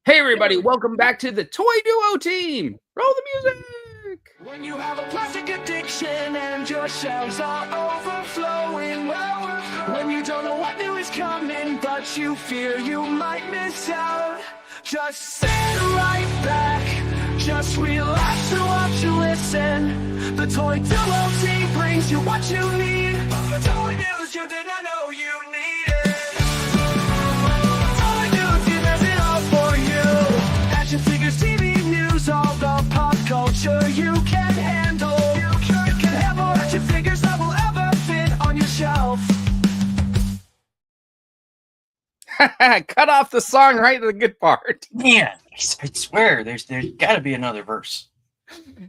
Hey everybody, welcome back to the Toy Duo Team. Roll the music. When you have a plastic addiction and your shelves are overflowing, when you don't know what new is coming, but you fear you might miss out, just sit right back, just relax and watch and listen. The Toy Duo Team brings you what you need, the toy news you didn't know you needed. Toy Duo Team has it all for you. Action figures, TV news, all the pop culture you can handle. You can have more action figures that will ever fit on your shelf. Cut off the song right at the good part. Man, I swear, there's got to be another verse.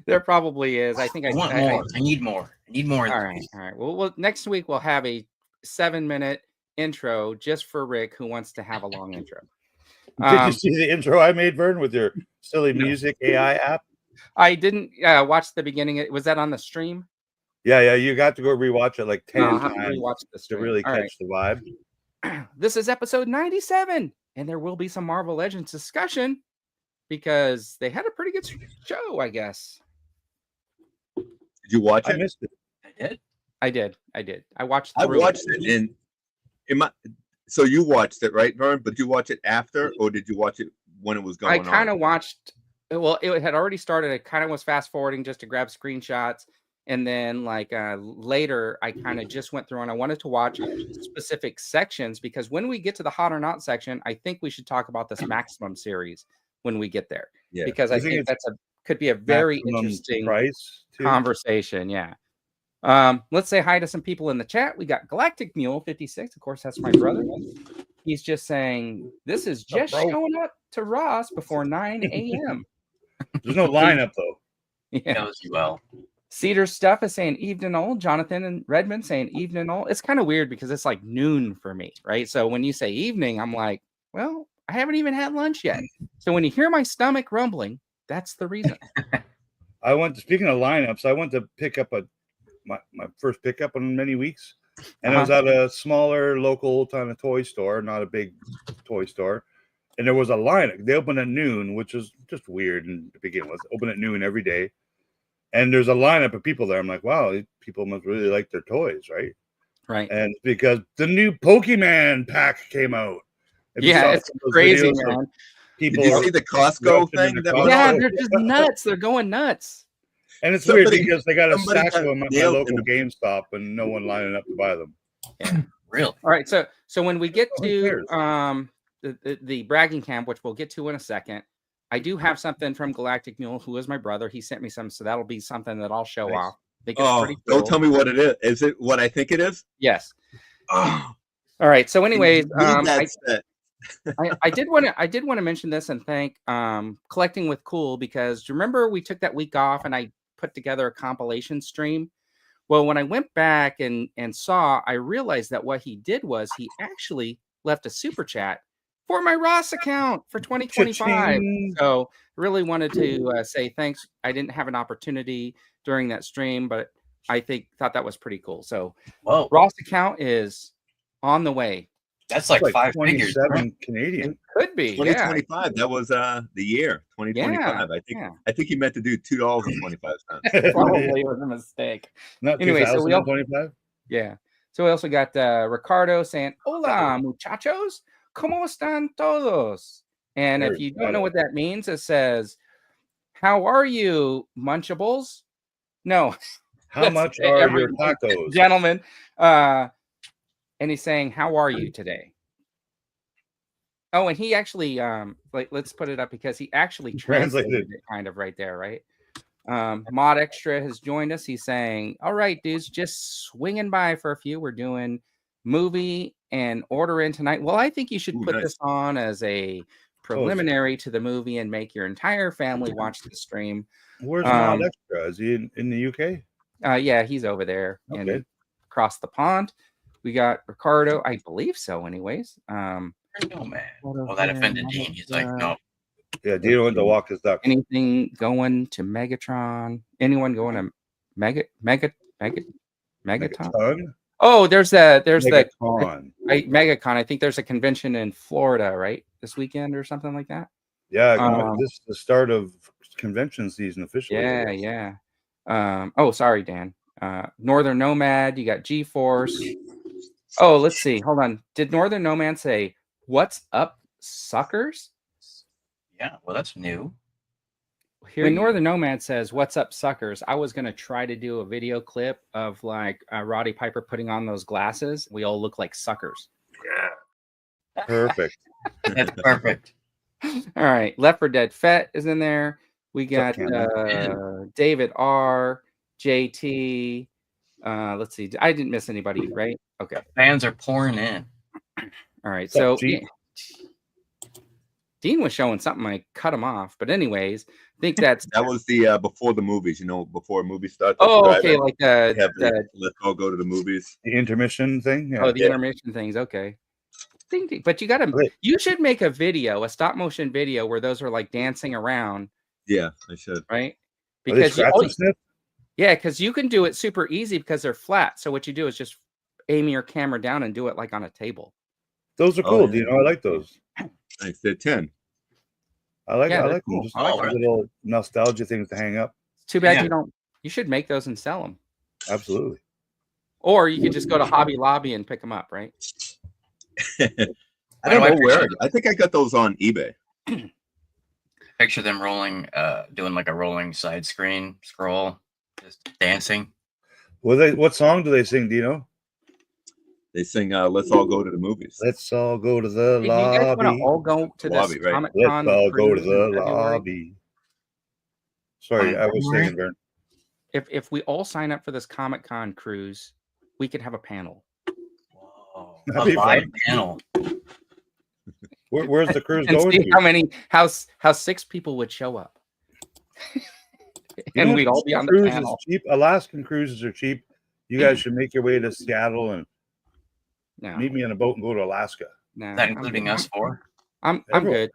There probably is. I think I want more. I need more. I need more. All right. Well, next week we'll have a 7-minute intro just for Rick, who wants to have a long intro. Did you see the intro I made, Vern, with your silly music AI app? I didn't watch the beginning. Was that on the stream? Yeah. You got to go rewatch it like 10 times to really catch the vibe. This is episode 97, and there will be some Marvel Legends discussion because they had a pretty good show, I guess. Did you watch it? I missed it. I did. I watched. I watched it, and so you watched it, right, Vern? But did you watch it after, or did you watch it when it was going on? I kind of watched. Well, it had already started. I kind of was fast forwarding just to grab screenshots, and then later, I kind of just went through and I wanted to watch specific sections because when we get to the Hot or Not section, I think we should talk about this Maximum series when we get there. Yeah, because I think could be a very interesting conversation. Yeah. Let's say hi to some people in the chat. We got Galactic Mule 56. Of course, that's my brother. He's just saying this is just showing up to Ross before 9 a.m. There's no lineup though. Yeah. Knows you well. Cedar Stuff is saying evening all. Jonathan and Redmond saying evening all. It's kind of weird because it's like noon for me, right? So when you say evening, I'm like, well, I haven't even had lunch yet. So when you hear my stomach rumbling, that's the reason. Speaking of lineups, I went to pick up my first pickup in many weeks. And I was at a smaller local kind of toy store, not a big toy store. And there was a lineup. They open at noon, which is just weird to begin with. Open at noon every day. And there's a lineup of people there. I'm like, wow, people must really like their toys, right? Right. And because the new Pokemon pack came out. Yeah, it's crazy, man. Did you see the Costco thing? Yeah, they're just nuts. They're going nuts. And it's weird because they got a stack of them at my local GameStop and no one lining up to buy them. Yeah, really. All right, so when we get to the bragging camp, which we'll get to in a second, I do have something from Galactic Mule, who is my brother. He sent me some, so that'll be something that I'll show off. Cool. Don't tell me what it is. Is it what I think it is? Yes. Oh. All right. So, anyways, I did want to mention this and thank Collecting with Cool, because remember we took that week off and I put together a compilation stream. Well, when I went back and saw, I realized that what he did was he actually left a super chat for my Ross account for 2025. So really wanted to say thanks. I didn't have an opportunity during that stream, but I thought that was pretty cool. So Ross account is on the way. That's like 5 figures. Canadian. It could be 2025. Yeah. That was the year 2025. Yeah. I think he meant to do $2.25. Probably was a mistake. Anyway, so we 25. Yeah. So we also got Ricardo saying, "Hola, muchachos. ¿Cómo están todos?" And if you don't know what that means, it says, "How are you, Munchables?" No. How much are your tacos, gentlemen? And he's saying, "How are you today?" Oh, and he actually, let's put it up because he actually translated it kind of right there, right? Mod Extra has joined us. He's saying, "All right, dudes, just swinging by for a few. We're doing movie and order in tonight." Well, I think you should put this on as a preliminary to the movie and make your entire family watch the stream. Where's Mod Extra? Is he in the UK? Yeah, he's over there and across the pond. We got Ricardo, I believe so. Anyways, no man. Oh, that offended Dean. He's like, no. Yeah, Dean went to walk his duck. Anything going to Megatron? Anyone going to Megaton? Oh, there's Megaton. Megacon. I think there's a convention in Florida, right? This weekend or something like that. Yeah, this is the start of convention season officially. Yeah. Oh, sorry, Dan. Northern Nomad, you got G-Force. Oh, let's see. Hold on. Did Northern Nomad say, "What's up, suckers"? Yeah, well, that's new. When Northern Nomad says, "What's up, suckers," I was going to try to do a video clip of like Roddy Piper putting on those glasses. We all look like suckers. Yeah. Perfect. That's perfect. All right. Left 4 Dead Fett is in there. We got David R, JT. Let's see. I didn't miss anybody, right? Okay. Fans are pouring in. All right. So Dean was showing something. I cut him off. But anyways, I think that was the before the movies, before movies start. Oh, okay. Like let's all go to the movies. The intermission thing. Yeah. Oh, the intermission things. Okay. Ding, ding. But you should make a video, a stop motion video where those are like dancing around. Yeah, I should. Right. Because because you can do it super easy because they're flat. So what you do is just aim your camera down and do it like on a table. Those are cool. I like those. Thanks. They're 10. I like them. Cool. Just little nostalgia things to hang up. It's too bad you don't. You should make those and sell them. Absolutely. Or you could just go to Hobby Lobby and pick them up, right? I don't know where. I think I got those on eBay. Picture them rolling, doing like a rolling side screen scroll, just dancing. What song do they sing? Do you know? They sing "Let's all go to the movies." Let's all go to the lobby. You guys want to all go to the lobby, right? Let's all go to the lobby. Sorry, I was singing, Vern. If we all sign up for this Comic-Con cruise, we could have a panel. Whoa. A live panel. Where's the cruise going to? How 6 people would show up. And we'd all be on the panel. Cheap. Alaskan cruises are cheap. You guys should make your way to Seattle and meet me on a boat and go to Alaska. Is that including us 4? I'm good.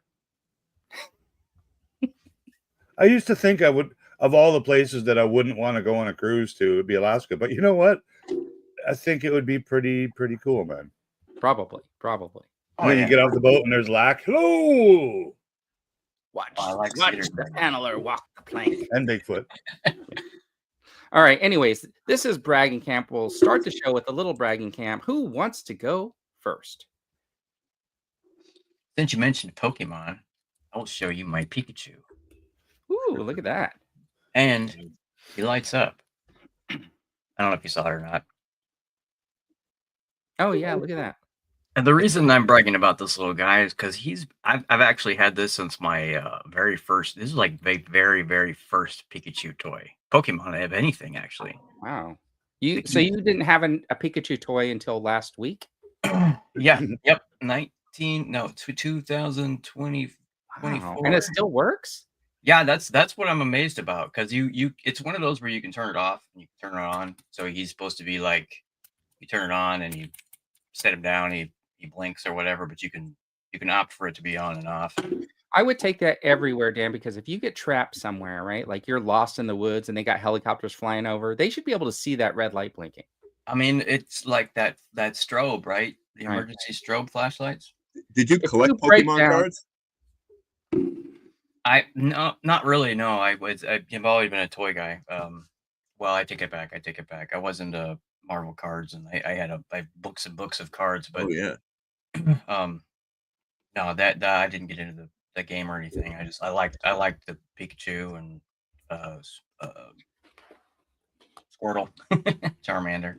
I used to think I would, of all the places that I wouldn't want to go on a cruise to, it would be Alaska. But you know what? I think it would be pretty cool, man. Probably. And then you get off the boat and there's Lack. Hello. Watch the handler walk the plank. And Bigfoot. All right. Anyways, this is Bragging Camp. We'll start the show with a little Bragging Camp. Who wants to go first? Since you mentioned Pokemon, I'll show you my Pikachu. Ooh, look at that. And he lights up. I don't know if you saw it or not. Oh, yeah. Look at that. And the reason I'm bragging about this little guy is because I've actually had this since my very first. This is like the very, very first Pikachu toy. Pokemon, I have anything actually. Wow. So you didn't have a Pikachu toy until last week? Yeah. Yep. 2020. Wow. And it still works? Yeah, that's what I'm amazed about, because it's one of those where you can turn it off and you can turn it on. So he's supposed to be like, you turn it on and you set him down, he blinks or whatever, but you can opt for it to be on and off. I would take that everywhere, Dan, because if you get trapped somewhere, right, like you're lost in the woods and they got helicopters flying over, they should be able to see that red light blinking. I mean, it's like that strobe, right? The emergency strobe flashlights. Did you collect Pokemon cards? No, not really. No, I've always been a toy guy. Well, I take it back. I wasn't a Marvel cards, and I had books and books of cards, but no, that I didn't get into the game or anything. I liked the Pikachu and Squirtle, Charmander.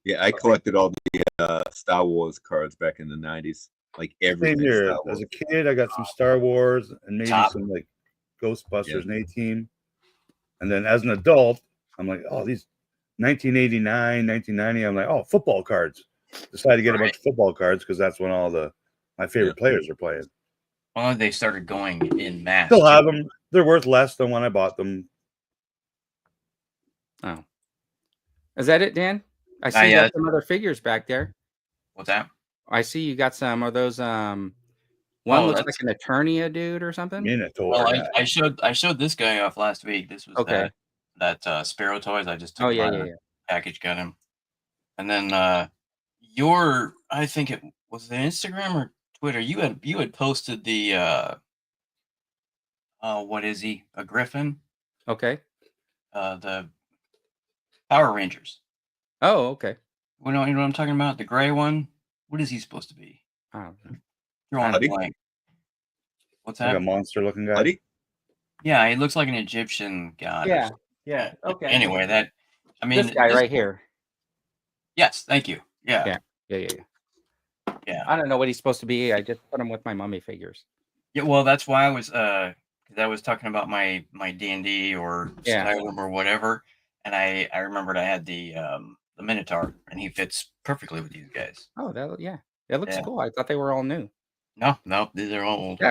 Yeah, I collected all the Star Wars cards back in the 90s. Like everything. Here. As a kid, I got some Star Wars and maybe some like Ghostbusters and A-Team. And then as an adult, I'm like, oh, these 1989, 1990, I'm like, oh, football cards. Decided to get a bunch of football cards because that's when all my favorite players are playing. Well, they started going in mass. Still have them. They're worth less than when I bought them. Oh. Is that it, Dan? I see you got some other figures back there. What's that? I see you got some of those. One looks like an Eternia dude or something. Minotaur. Well, I showed this guy off last week. This was that Sparrow Toys. I just took package, got him, and then I think it was the Instagram or Twitter. You had posted the What is he? A Griffin? Okay. The Power Rangers. Oh, okay. You know what I'm talking about? The gray one. What is he supposed to be? I don't know. Drawing a blank. What's that? Like a monster-looking guy. Buddy? Yeah, he looks like an Egyptian god. Yeah. Yeah. Okay. Anyway, this guy right here. Yes, thank you. Yeah. Yeah. I don't know what he's supposed to be. I just put him with my mummy figures. Yeah, well, that's why I was talking about my D&D or Skyrim or whatever, and I remembered I had the Minotaur, and he fits perfectly with these guys. Oh, it looks cool. I thought they were all new. No, these are all old.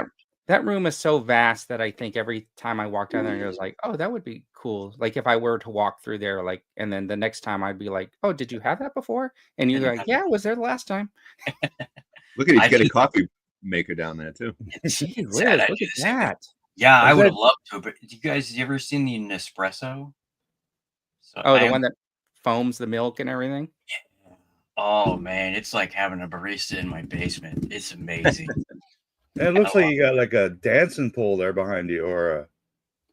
That room is so vast that I think every time I walk down there, it was like, oh, that would be cool. Like if I were to walk through there, like, and then the next time I'd be like, oh, did you have that before? And you're like, yeah, I was there the last time. Look at it. He's got a coffee maker down there too. Gee, look at that. Yeah, I would have loved to, but you ever seen the Nespresso? So the one that foams the milk and everything? Yeah. Oh man, it's like having a barista in my basement. It's amazing. It looks like you got like a dancing pole there behind you, or a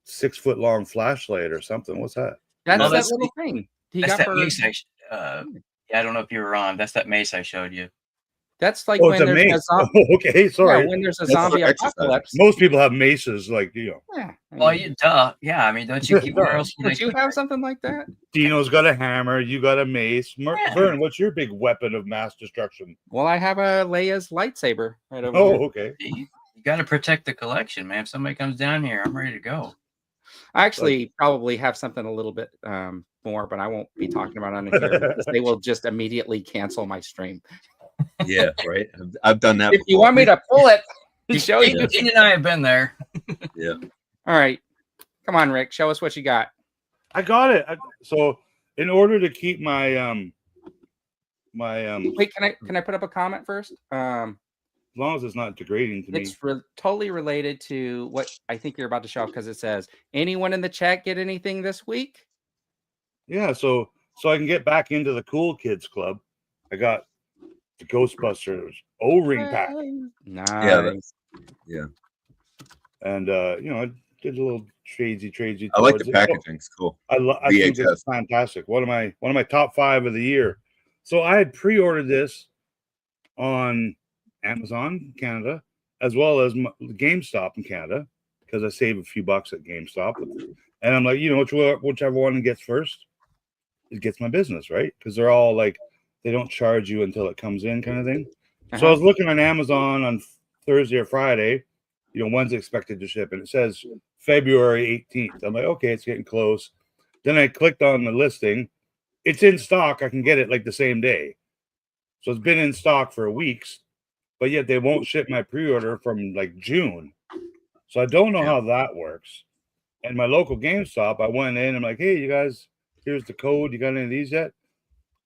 6-foot-long flashlight or something. What's that? That's that little thing. That's that mace. I don't know if you were on. That's that mace I showed you. That's like when there's a zombie. Okay, sorry. Yeah, when there's a zombie apocalypse. Most people have maces, like, you know. Yeah. Well, duh. Yeah, I mean, don't you keep where else? Would you have something like that? Dino's got a hammer. You got a mace. Vern, what's your big weapon of mass destruction? Well, I have a Leia's lightsaber right over here. Okay. You got to protect the collection, man. If somebody comes down here, I'm ready to go. I actually probably have something a little bit more, but I won't be talking about it on here because they will just immediately cancel my stream. Yeah, right. I've done that. If you want me to pull it, show you. Dean and I have been there. Yeah. All right, come on, Rick. Show us what you got. I got it. So, in order to keep my wait, can I put up a comment first? As long as it's not degrading to me. It's totally related to what I think you're about to show because it says, "Anyone in the chat get anything this week?" Yeah, so I can get back into the cool kids club. I got the Ghostbusters O-ring pack. Nice. Yeah. And I did a little tradesy. I like the packaging. It's cool. I think it's fantastic. One of my top 5 of the year. So I had pre-ordered this on Amazon Canada as well as GameStop in Canada because I save a few bucks at GameStop. And I'm like, whichever one gets first, it gets my business, right? Because they're all like, they don't charge you until it comes in kind of thing. So I was looking on Amazon on Thursday or Friday, when's it expected to ship? And it says February 18th. I'm like, okay, it's getting close. Then I clicked on the listing. It's in stock. I can get it like the same day. So it's been in stock for weeks, but yet they won't ship my pre-order from like June. So I don't know how that works. And my local GameStop, I went in. I'm like, hey, you guys, here's the code. You got any of these yet?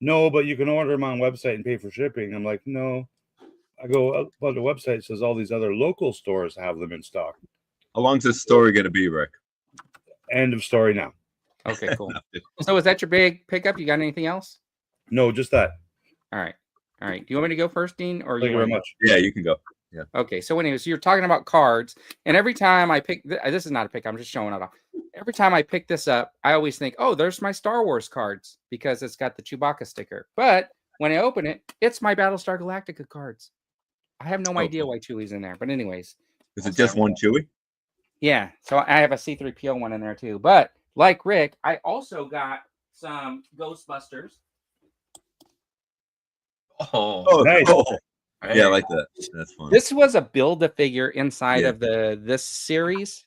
No, but you can order them on website and pay for shipping. I'm like, no. I go, but the website says all these other local stores have them in stock. How long's this story going to be, Rick? End of story now. Okay, cool. So is that your big pickup? You got anything else? No, just that. All right. Do you want me to go first, Dean? Or Thank you very much. Yeah, you can go. Yeah. Okay. So anyways, you're talking about cards, and every time I pick, this is not a pick. I'm just showing it off. Every time I pick this up, I always think, oh, there's my Star Wars cards because it's got the Chewbacca sticker. But when I open it, it's my Battlestar Galactica cards. I have no idea why Chewie's in there. But anyways. Is it just one Chewie? Yeah. So I have a C-3PO one in there too. But like Rick, I also got some Ghostbusters. Oh, nice. Oh. Yeah, I like that. That's fun. This was a build-a-figure inside of this series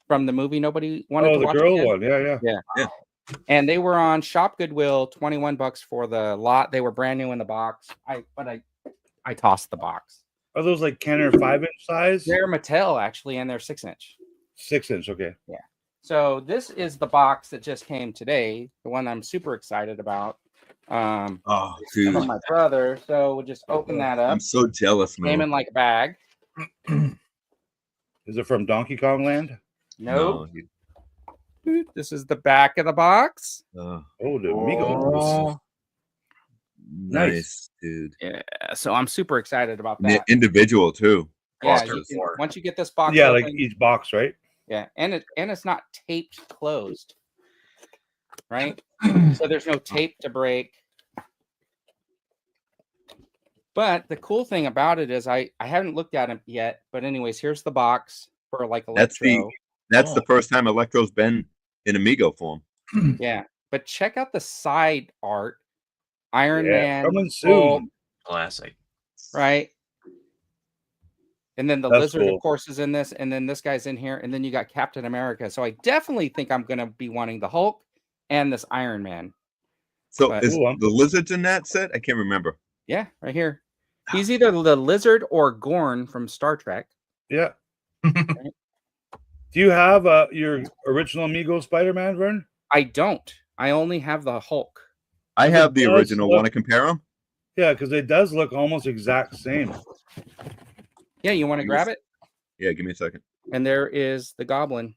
from the movie Nobody Wanted to Watch. Oh, the girl one. Yeah. And they were on Shop Goodwill, $21 for the lot. They were brand new in the box. I tossed the box. Are those like Kenner 5-inch size? They're Mattel actually, and they're 6-inch. 6-inch, okay. Yeah. So this is the box that just came today, the one I'm super excited about. Dude. From my brother. So we'll just open that up. I'm so jealous, man. Came in like a bag. Is it from Donkey Kong Land? Nope. No. This is the back of the box. The Migos. Nice, dude. Yeah, so I'm super excited about that. Individual too. Yeah, once you get this box, open, like each box, right? Yeah, and it's not taped closed, right? So there's no tape to break. But the cool thing about it is I haven't looked at it yet. But anyways, here's the box for like Electro. That's the first time Electro's been in Amigo form. Yeah, but check out the side art. Iron Man, coming Hulk, soon. Classic. Right? And then the That's Lizard, cool. of course, is in this, and then this guy's in here, and then you got Captain America. So I definitely think I'm gonna be wanting the Hulk and this Iron Man. So But- is the Lizard's in that set? I can't remember. Yeah, right here. He's either the Lizard or Gorn from Star Trek. Yeah. Do you have your original Amigo Spider-Man, Vern? I don't. I only have the Hulk. I have the does original. look- Want to compare them? Yeah, because it does look almost exact same. Yeah, you want to grab it? Yeah, give me a second. And there is the Goblin.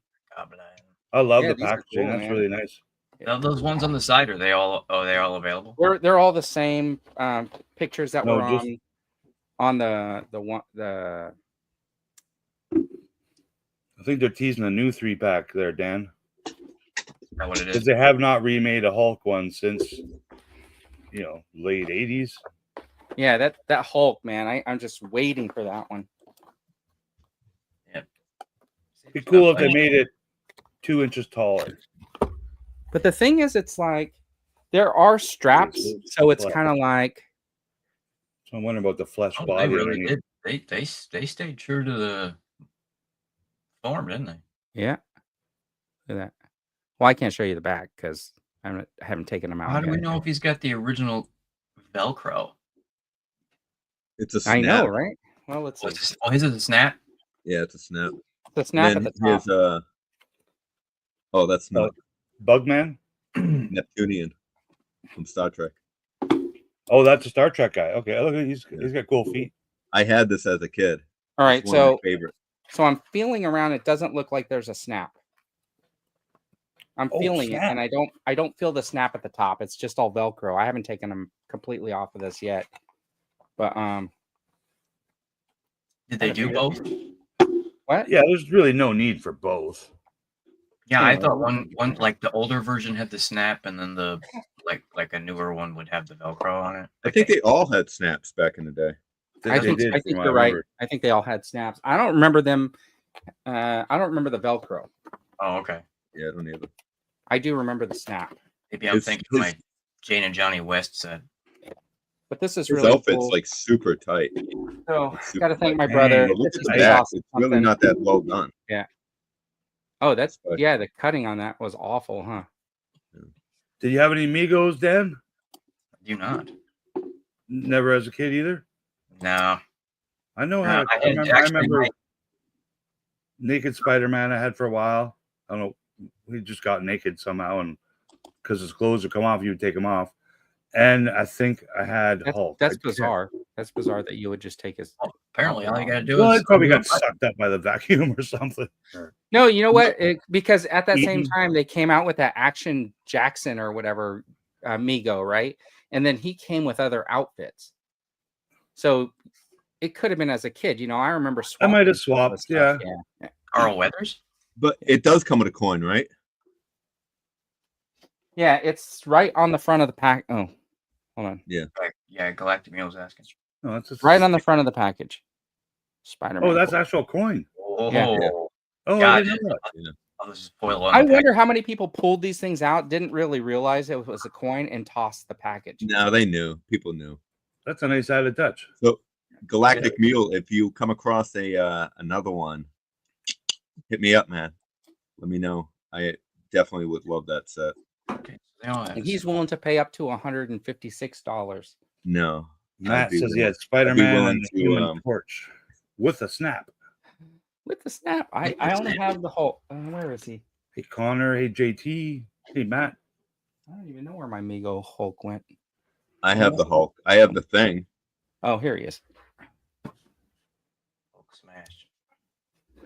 I love Yeah, the these are packaging. cool, That's man. really nice. Now, those ones on the side, are they all? Oh, they're all available. They're all the same pictures that No, were just- on the I think they're teasing a new 3-pack there, Dan. Is that what it Because is? they have not remade a Hulk one since, late 80s. Yeah, that Hulk, man. I'm just waiting for that one. Yep. It'd be cool if they made it 2 inches taller. But the thing is, it's like there are straps, so it's kind of like So I'm wondering about the flesh Oh, body they really underneath. did. They stayed true to the form, didn't they? yeah. Look at that. Well, I can't show you the back because I haven't taken them out. How do we yet. know if he's got the original Velcro? It's a snap. I know, right? Well, let's see. Oh, his is a snap. Yeah, it's a snap. The snap at And the top. here's oh, that's not Bugman? Neptunian from Star Trek. Oh, that's a Star Trek guy. Okay, look, he's got cool feet. I had this as a kid. All right, It's one of my so favorite. I'm feeling around. It doesn't look like there's a snap. I'm Oh, feeling it, snap. and I don't feel the snap at the top. It's just all Velcro. I haven't taken them completely off of this yet. But Did they do both? what? Yeah, there's really no need for both. Yeah, I Yeah. thought one like the older version had the snap, and then the like a newer one would have the Velcro on it. I think they all had snaps back in the day. I think from what you're right. remember. I think they all had snaps. I don't remember them. I don't remember the Velcro. Oh, okay. Yeah, I don't either. I do remember the snap. Maybe I'm His- thinking his- like Jane and Johnny West said. But this is His really outfit's cool. like super tight. So It's super got to thank my tight. brother. But look This at is the based back. off It's something- really not that well done. Oh, that's But- yeah. The cutting on that was awful, huh? Did you have any Amigos, Dan? Do not. Never as a kid either? No. I know No, how. I I had- remember, actually, Naked Spider-Man I had for a while. I don't know. He just got naked somehow, and because his clothes would come off, you would take them off. And I think I had Hulk. That's I can't- bizarre. That's bizarre that you would just take his. Apparently, all you gotta do Well, is it probably got sucked up by the vacuum or something. No, you know what? Because at that same Eaton. time they came out with that Action Jackson or whatever Migo, right? And then he came with other outfits. So it could have been as a kid. I remember. I might have swapping all this swapped, stuff. Yeah. Carl Weathers. But it does come with a coin, right? Yeah, it's right on the front of the pack. Oh, hold on. Yeah, Galactic Meal was asking. No, that's just, Right on the front of the package. Spider-Man. Oh, that's actual coin. Oh, Yeah. Oh, Got I didn't know that. I'll just spoil on I the wonder how many people pulled these things out, didn't really realize it was a coin, and tossed the package. No, they knew. People knew. That's a nice added touch. So Galactic Mule, if you come across a another one, hit me up, man. Let me know. I definitely would love that set. Okay, so they all have And he's willing to pay up to $156. No. Matt I'd be says he willing- had Spider-Man willing and the to, Human Torch with a snap. With the snap. I only have the Hulk. Where is he? Hey, Connor. Hey, JT. Hey, Matt. I don't even know where my Migo Hulk went. I have the Hulk. I have the thing. Oh, here he is. Hulk smash.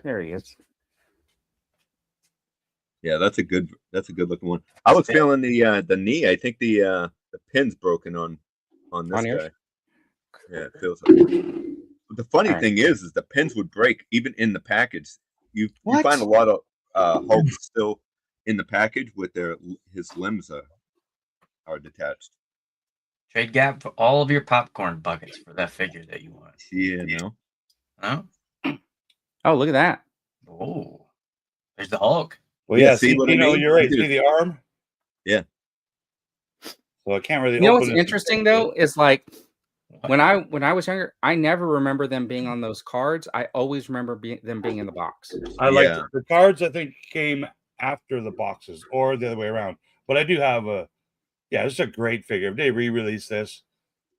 There he is. Yeah, that's a good looking one. I was feeling the knee. I think the pin's broken on this On yours? guy. Yeah, it feels like But the funny All right. thing is the pins would break even in the package. You What? find a lot of Hulk's still in the package with his limbs are detached. Trade gap for all of your popcorn buckets for that figure that you want. Yeah, no. Huh? Oh, look at that. Oh, there's the Hulk. Well, Yeah, yeah, see what I Dino, mean? you're right. See the arm? Yeah. So I can't really. You know open what's this interesting though is like What? when I was younger, I never remember them being on those cards. I always remember them being in the box. I like Yeah. the cards. I think came after the boxes, or the other way around. But I do have a. Yeah, this is a great figure. If they re-release this,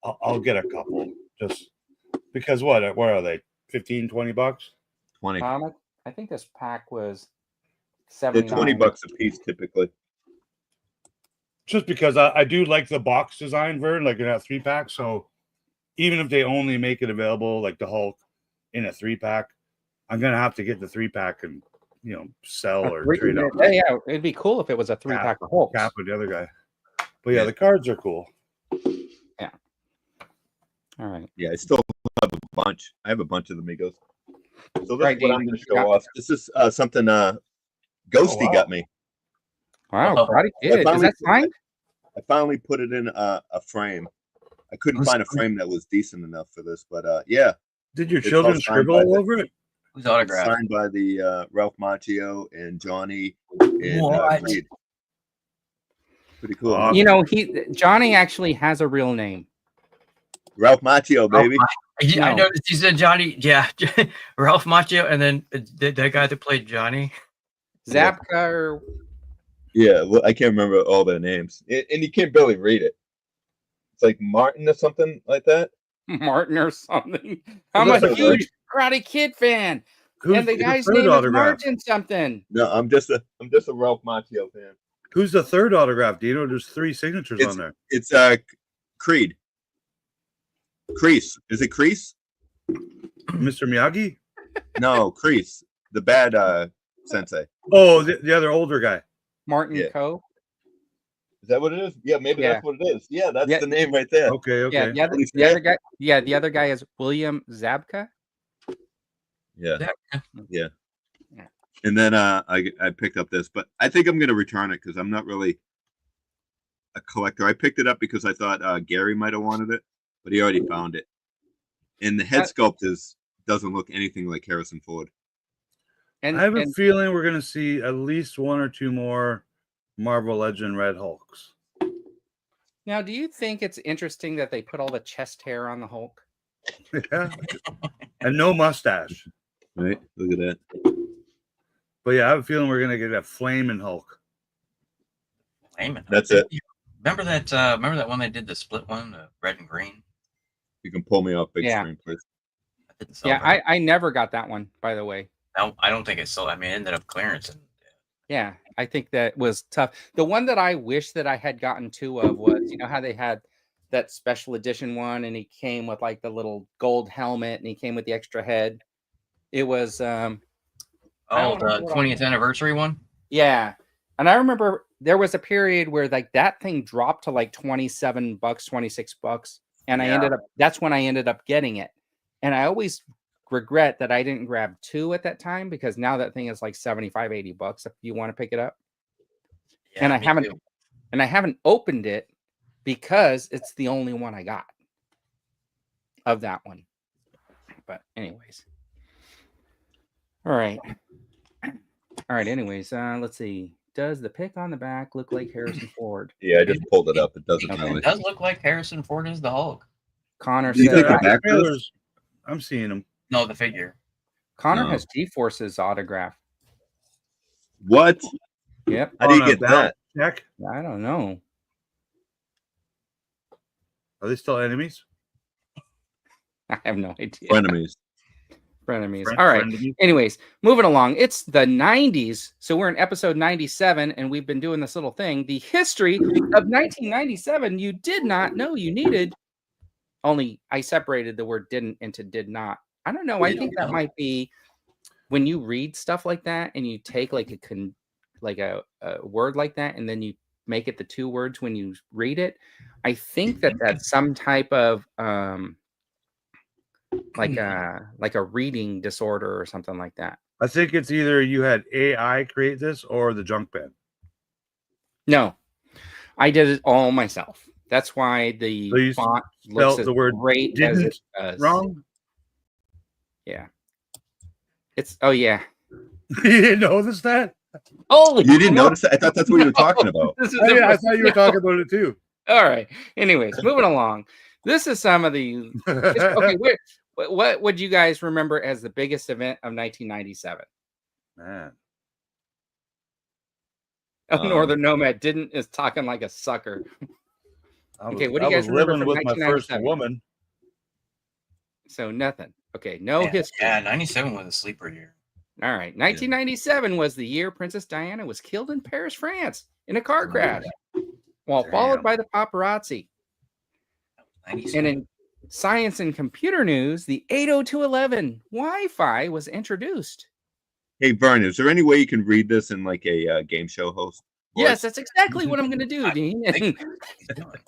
I'll get a couple just because what are they? 15, 20 bucks? 20. I think this pack was They're 79. 20 bucks a piece typically. Just because I do like the box design version, like in a 3-pack. So even if they only make it available, like the Hulk in a 3-pack, I'm gonna have to get the 3-pack and sell or trade out. Yeah, it'd be cool if it was a 3-pack of Hulks. Cap with the other guy. But yeah, the cards are cool. Yeah. All right. Yeah, I still have a bunch. I have a bunch of the Migos. So this Right, is what Dean, I'm going to you show got- off. This is something Ghosty wow. got me. Wow, Oh, Karate Kid. Is finally- that signed? I finally put it in a frame. I couldn't find a frame that was decent enough for this, but yeah. Did your It's children all signed scribble by all the- over it? Who's It's autograph? signed by the Ralph Macchio and Johnny and What? Creed. Pretty cool. Wow. You know, Johnny actually has a real name. Ralph Macchio, baby. I No. noticed he said Johnny. Yeah, Ralph Macchio, and then that guy that played Johnny. Zapka or Yeah, well, I can't remember all their names, and you can't barely read it. It's like Martin or something like that. Martin or something. I'm Well, a that's huge Karate Kid fan. Who's And the guy's third name is autograph? Martin something. No, I'm just a Ralph Macchio fan. Who's the third autograph, Dino? There's 3 signatures on there. It's Creed. Crease. Is it Crease? Mr. Miyagi? No, Crease. The bad sensei. Oh, the other older guy. Martin Yeah. Coe. Is that what it is? Yeah, maybe Yeah. that's what it is. Yeah, that's Yeah. the name right there. Okay, okay. Yeah, the other guy. Yeah, the other guy is William Zabka. Yeah. Yeah. Yeah. Yeah. And then I picked up this, but I think I'm gonna return it because I'm not really a collector. I picked it up because I thought Gary might have wanted it, but he already found it. And the head sculpt doesn't look anything like Harrison Ford. And I have a feeling we're going to see at least 1 or 2 more Marvel Legend Red Hulks. now, do you think it's interesting that they put all the chest hair on the Hulk? Yeah. And no mustache. Right? Look at that. But yeah, I have a feeling we're going to get a flaming Hulk. Layman. That's it. Remember that one they did, the split one, the red and green? You can pull me off big Yeah. screen, please. That didn't sell Yeah, very I never got that one, by the way. well. I don't think it sold. I mean, it ended up clearance. And Yeah, I think that was tough. The one that I wish that I had gotten 2 of was, you know how they had that special edition one and he came with like the little gold helmet and he came with the extra head. It was oh, don't the know what 20th anniversary one. yeah. And I remember there was a period where like that thing dropped to like $27, $26. And that's when I ended up getting it. And I always regret that I didn't grab 2 at that time because now that thing is like $75, $80 if you want to pick it up. Yeah, And I me haven't too. and I haven't opened it because it's the only one I got of that one. But anyways. All right. Anyways, let's see. Does the pick on the back look like Harrison Ford? Yeah, I just pulled it up. It doesn't Okay. really. It does look like Harrison Ford is the Hulk. Connor Do you think says the back does? Trailers, I'm seeing them. No, the figure. Connor No. has G-Force's autograph. What? Yep. How do you On a get balance that? check. I don't know. Are they still enemies? I have no idea. Frenemies. Frenemies. All right. Frenemies? Anyways, moving along. It's the 90s. So we're in episode 97, and we've been doing this little thing. The history of 1997 you did not know you needed. Only I separated the word didn't into did not. I don't know. I think that might be when you read stuff like that and you take like a word like that and then you make it the 2 words when you read it. I think that that's some type of like a reading disorder or something like that. I think it's either you had AI create this or the junk pen. No, I did it all myself. That's why the font looks as the word great as it does. Wrong? Yeah. It's yeah. You didn't notice that? Oh, you didn't notice that? I thought that's what you were talking about. I thought you were talking about it too. All right. Anyways, moving along. This is some of the okay. What would you guys remember as the biggest event of 1997? Man. Northern Nomad is talking like a sucker. Okay, what do you guys remember from with my first 1997? woman? So nothing. Okay, no history. Yeah, 97 was a sleeper year. All right, 1997 was the year Princess Diana was killed in Paris, France, in a car crash, while followed by the paparazzi. And in science and computer news, the 802.11 Wi-Fi was introduced. Hey, Vern, is there any way you can read this in like a game show host? Yes, that's exactly what I'm going to do, Dean.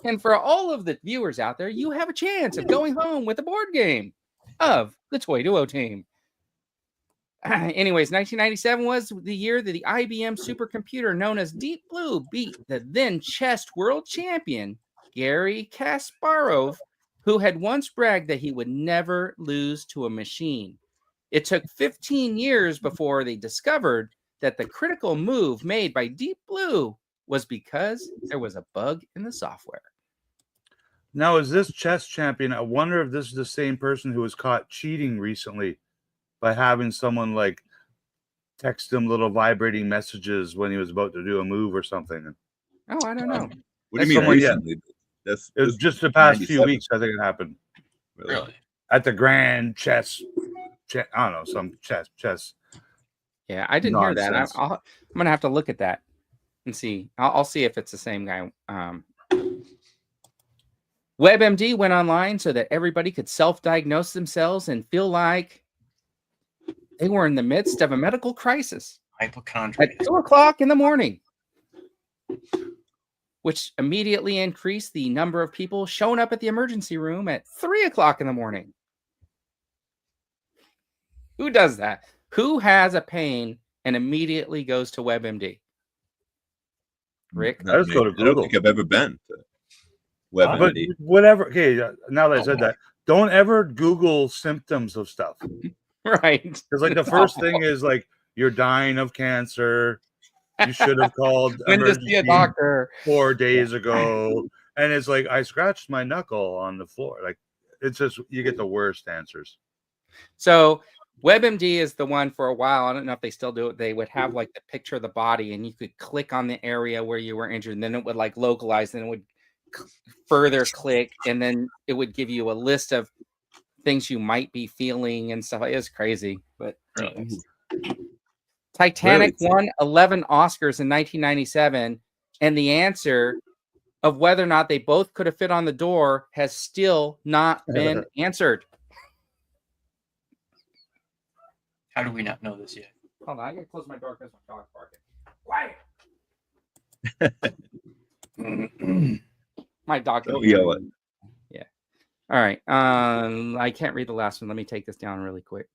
And for all of the viewers out there, you have a chance of going home with a board game of the Toy Duo Team. Anyways, 1997 was the year that the IBM supercomputer known as Deep Blue beat the then chess world champion, Garry Kasparov, who had once bragged that he would never lose to a machine. It took 15 years before they discovered that the critical move made by Deep Blue was because there was a bug in the software. Now, is this chess champion? I wonder if this is the same person who was caught cheating recently by having someone like text him little vibrating messages when he was about to do a move or something. Oh, I don't know. What do you mean recently? It was just the past few weeks, I think it happened. Really? At the Grand Chess, I don't know, some chess. Yeah, I didn't hear that. I'm going to have to look at that and see. I'll see if it's the same guy. WebMD went online so that everybody could self-diagnose themselves and feel like they were in the midst of a medical crisis. Hypochondria. At 2 o'clock in the morning, which immediately increased the number of people showing up at the emergency room at 3 o'clock in the morning. Who does that? Who has a pain and immediately goes to WebMD? Rick? I just go to Google. I don't think I've ever been to WebMD. But whatever. Okay, now that I said that, don't ever Google symptoms of stuff. Right. Because like the first thing is like you're dying of cancer. You should have called when to see a doctor 4 days ago. And it's like I scratched my knuckle on the floor. Like it's just you get the worst answers. So WebMD is the one for a while. I don't know if they still do it. They would have like the picture of the body and you could click on the area where you were injured. And then it would like localize and it would further click. And then it would give you a list of things you might be feeling and stuff. It was crazy. But Titanic won 11 Oscars in 1997. And the answer of whether or not they both could have fit on the door has still not been answered. How do we not know this yet? Hold on, I gotta close my door because my dog's barking. Quiet. My dog. Don't yell it. Yeah. All right. I can't read the last one. Let me take this down really quick.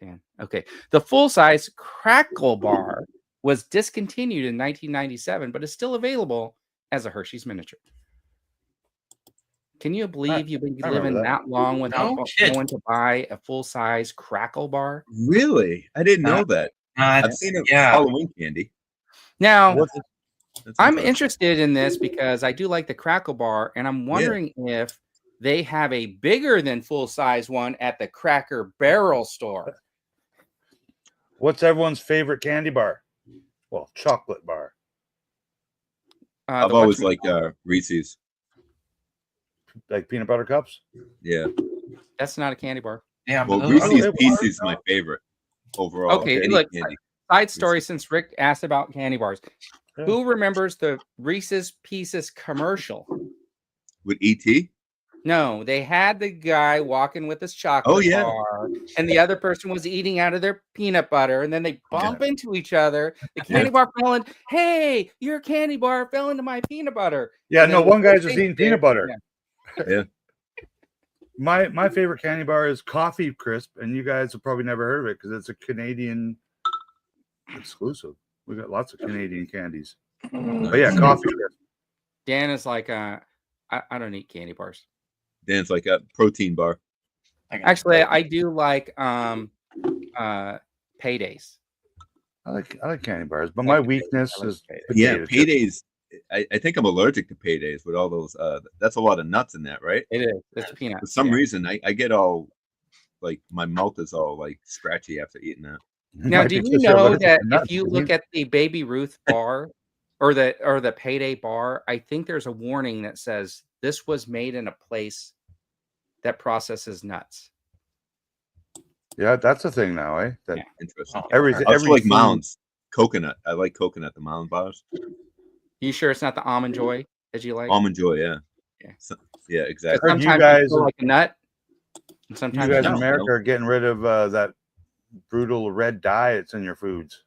Dan. Okay. The full-size Crackle Bar was discontinued in 1997, but is still available as a Hershey's miniature. Can you believe you've been living that long without going to buy a full-size Crackle Bar? Really? I didn't know that. I've seen it Halloween candy. Now, I'm interested in this because I do like the Crackle Bar, and I'm wondering if they have a bigger than full-size one at the Cracker Barrel store. What's everyone's favorite candy bar? Well, chocolate bar. I've always liked Reese's. Like peanut butter cups? Yeah. That's not a candy bar. Yeah. Well, Reese's Pieces is my favorite overall. Okay, look, side story since Rick asked about candy bars. Yeah. Who remembers the Reese's Pieces commercial? With E.T.? No, they had the guy walking with his chocolate bar, and the other person was eating out of their peanut butter, and then they bump into each other. The candy bar fell in. Hey, your candy bar fell into my peanut butter. Yeah, no, one guy's just eating peanut butter. Yeah. My favorite candy bar is Coffee Crisp, and you guys have probably never heard of it because it's a Canadian exclusive. We got lots of Canadian candies. But yeah, coffee crisp. Dan is like, I don't eat candy bars. Dan's like a protein bar. Actually, I do like paydays. I like candy bars, but my weakness is paydays. I think I'm allergic to paydays with all those. That's a lot of nuts in that, right? It is. It's peanuts. For some reason, I get all like my mouth is all like scratchy after eating that. Now, do you know that if you look at the Baby Ruth bar or the Payday bar, I think there's a warning that says this was made in a place that processes nuts. Yeah, that's a thing now, eh? That interesting. Everything. I like Mounds coconut. I like coconut. The Mound bars. You sure it's not the Almond Joy as you like? Almond Joy, yeah. So, yeah, exactly. Sometimes you guys like a nut. And sometimes you guys in America are getting rid of that brutal red dye that's in your foods.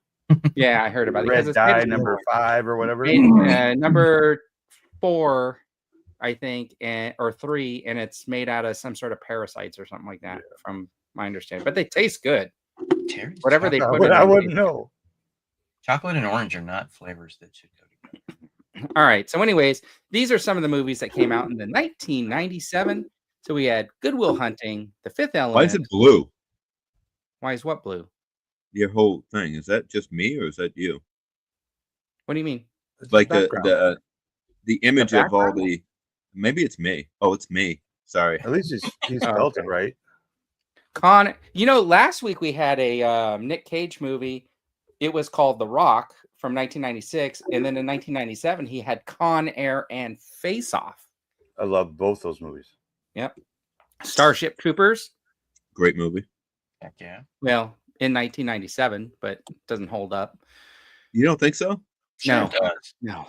Yeah, I heard about it. Red dye number 5 or whatever. Number 4, I think, or 3, and it's made out of some sort of parasites or something like that, from my understanding. But they taste good. Whatever they put in, I wouldn't know. Chocolate and orange are not flavors that should go together. All right. So, anyways, these are some of the movies that came out in the 1997. So we had Good Will Hunting, The Fifth Element. Why is it blue? Why is what blue? Your whole thing, is that just me or is that you? What do you mean? Like the image of all the. Maybe it's me. Oh, it's me. Sorry. At least he's spelled it right. Last week we had a Nick Cage movie. It was called The Rock from 1996, and then in 1997 he had Con Air and Face Off. I love both those movies. Yep. Starship Troopers. Great movie. Heck yeah. Well, in 1997, but it doesn't hold up. You don't think so? No. No.